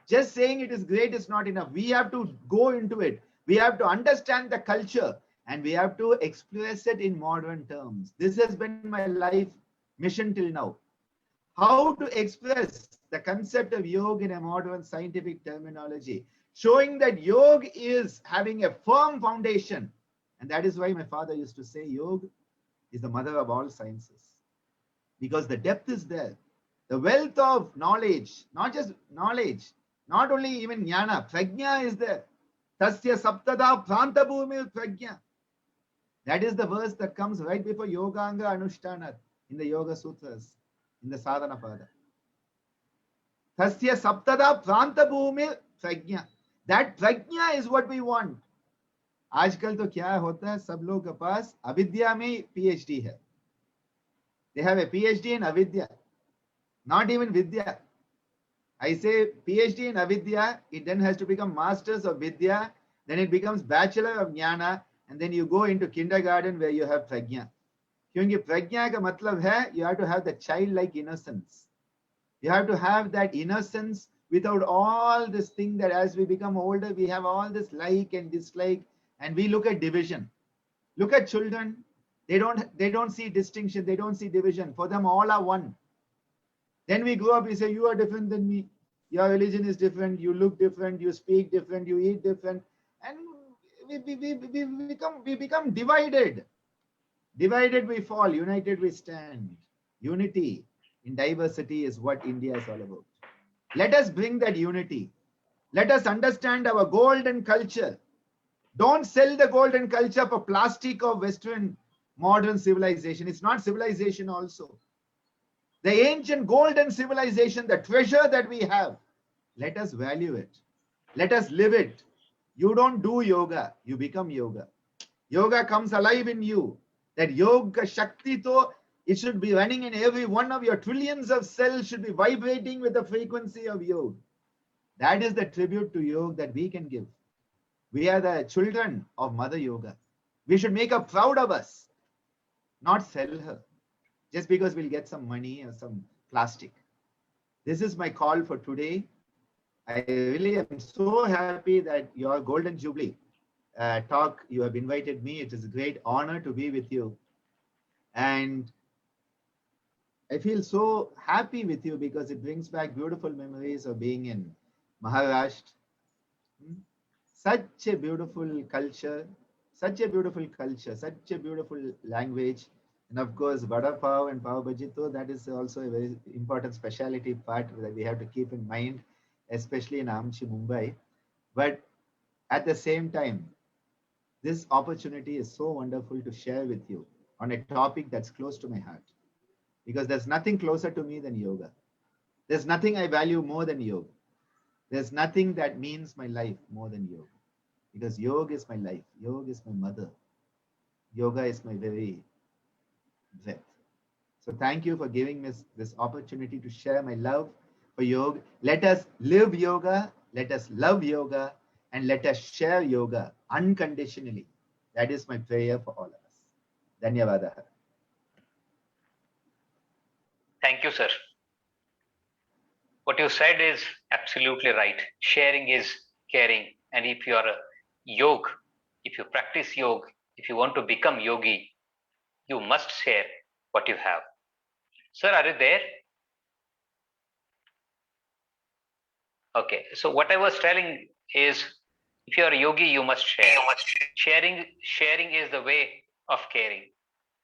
S2: Just saying it is great is not enough. We have to go into it. We have to understand the culture and we have to express it in modern terms. This has been my life mission till now. How to express the concept of yoga in a modern scientific terminology, showing that yoga is having a firm foundation. And that is why my father used to say yoga is the mother of all sciences. Because the depth is there. The wealth of knowledge, not just knowledge, not only even jnana, prajna is there. Tasya saptada pranta bhumi prajna. That is the verse that comes right before Yoganga Anushtana in the Yoga Sutras, in the Sadhana Pada. Tasya saptada pranta bhumi prajna. That prajna is what we want. आजकल तो क्या होता है, सब लोग के पास अविद्या में PhD है. They have a PhD in avidya, not even vidya. I say PhD in avidya, it then has to become masters of vidya, then it becomes bachelor of jnana, and then you go into kindergarten where you have prajna. क्योंकि prajna का मतलब है you have to have the childlike innocence. You have to have that innocence without all this thing that as we become older, we have all this like and dislike, and we look at division. Look at children. They don't see distinction. They don't see division. For them, all are one. Then we grow up, we say, you are different than me. Your religion is different. You look different. You speak different. You eat different. And we become divided. Divided we fall. United we stand. Unity in diversity is what India is all about. Let us bring that unity. Let us understand our golden culture. Don't sell the golden culture for plastic or Western modern civilization. It's not civilization also. The ancient golden civilization, the treasure that we have, let us value it. Let us live it. You don't do yoga, you become yoga. Yoga comes alive in you. That yoga shakti to, it should be running in every one of your trillions of cells, should be vibrating with the frequency of yoga. That is the tribute to yoga that we can give. We are the children of Mother Yoga. We should make her proud of us. Not sell her just because we'll get some money or some plastic. This is my call for today. I really am so happy that your Golden Jubilee talk, you have invited me. It is a great honor to be with you. And I feel so happy with you because it brings back beautiful memories of being in Maharashtra. Such a beautiful culture, such a beautiful language. And of course, Vada Pav and Pav Bhaji, that is also a very important specialty part that we have to keep in mind. especially in Amchi, Mumbai. But at the same time, this opportunity is so wonderful to share with you on a topic that's close to my heart. Because there's nothing closer to me than yoga. There's nothing I value more than yoga. There's nothing that means my life more than yoga. Because yoga is my life. Yoga is my mother. Yoga is my very breath. So thank you for giving me this opportunity to share my love for yoga. Let us live yoga. Let us love yoga. And let us share yoga unconditionally. That is my prayer for all of us. Dhanyavadaha.
S1: Thank you, sir. What you said is absolutely right. Sharing is caring. And if you are a yog, if you practice yoga, if you want to become yogi, you must share what you have. Sir, are you there? Okay. So what I was telling is, if you are a yogi, you must share. Sharing is the way of caring.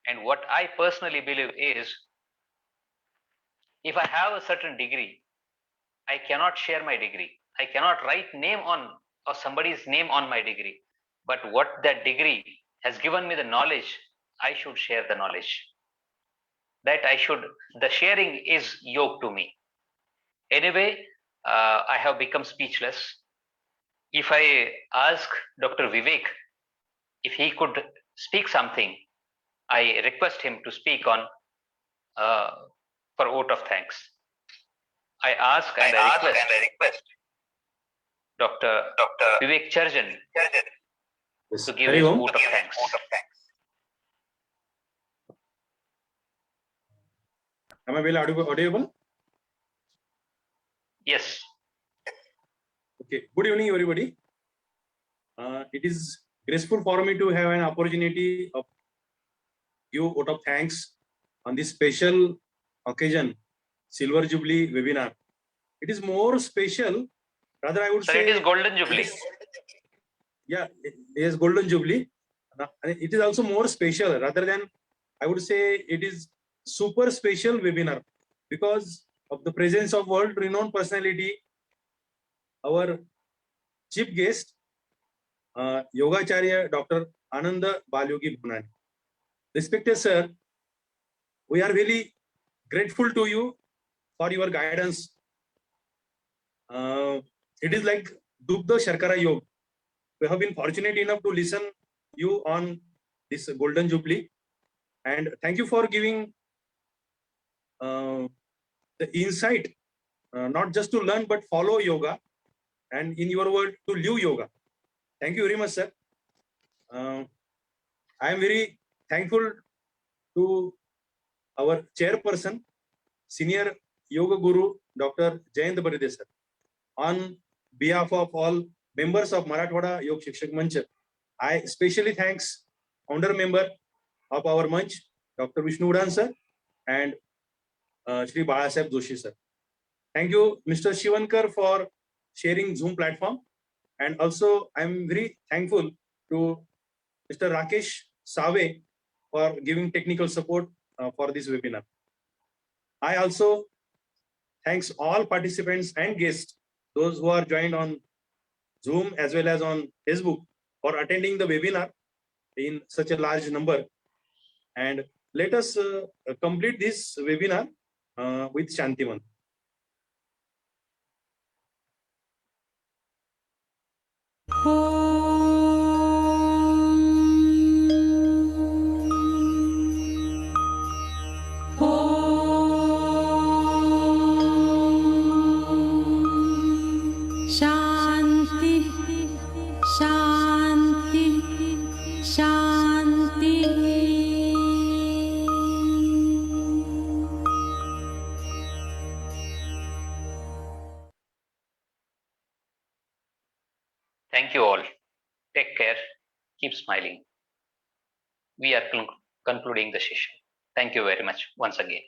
S1: And what I personally believe is, if I have a certain degree, I cannot share my degree. I cannot write name on or somebody's name on my degree. But what that degree has given me the knowledge, I should share the knowledge. The sharing is yoga to me. Anyway, I have become speechless. If I ask Dr. Vivek if he could speak something, I request him to speak on for vote of thanks. I ask and I request Dr. Vivek Charjan to give his vote of thanks.
S4: Am I well audible?
S1: Yes.
S4: Okay. Good evening, everybody. It is graceful for me to have an opportunity of give vote of thanks on this special occasion, Silver Jubilee webinar. It is more special, rather I would say.
S1: It is Golden Jubilee.
S4: Yeah, it is Golden Jubilee. It is also more special, rather than I would say it is super special webinar because of the presence of world-renowned personality, our chief guest, Yogacharya Dr. Ananda Balyogi Bhunani. Respected sir, we are really grateful to you for your guidance. It is like Dugdha Sharkara Yoga. We have been fortunate enough to listen you on this Golden Jubilee, and thank you for giving the insight, not just to learn but follow yoga, and in your word to live yoga. Thank you very much, sir. I am very thankful to our chairperson, senior yoga guru, Dr. Jayant Baride sir. On behalf of all members of Marathwada Yoga Shikshak Manch, I especially thanks founder member of our Manch, Dr. Vishnu Udan sir, and Shri Balasaheb Joshi sir. Thank you, Mr. Shivankar, for sharing Zoom platform. And also, I am very thankful to Mr. Rakesh Save for giving technical support for this webinar. I also thanks all participants and guests, those who are joined on Zoom as well as on Facebook, for attending the webinar in such a large number. And let us complete this webinar with Shantiman.
S1: Thank you all. Take care. Keep smiling. We are concluding the session. Thank you very much once again.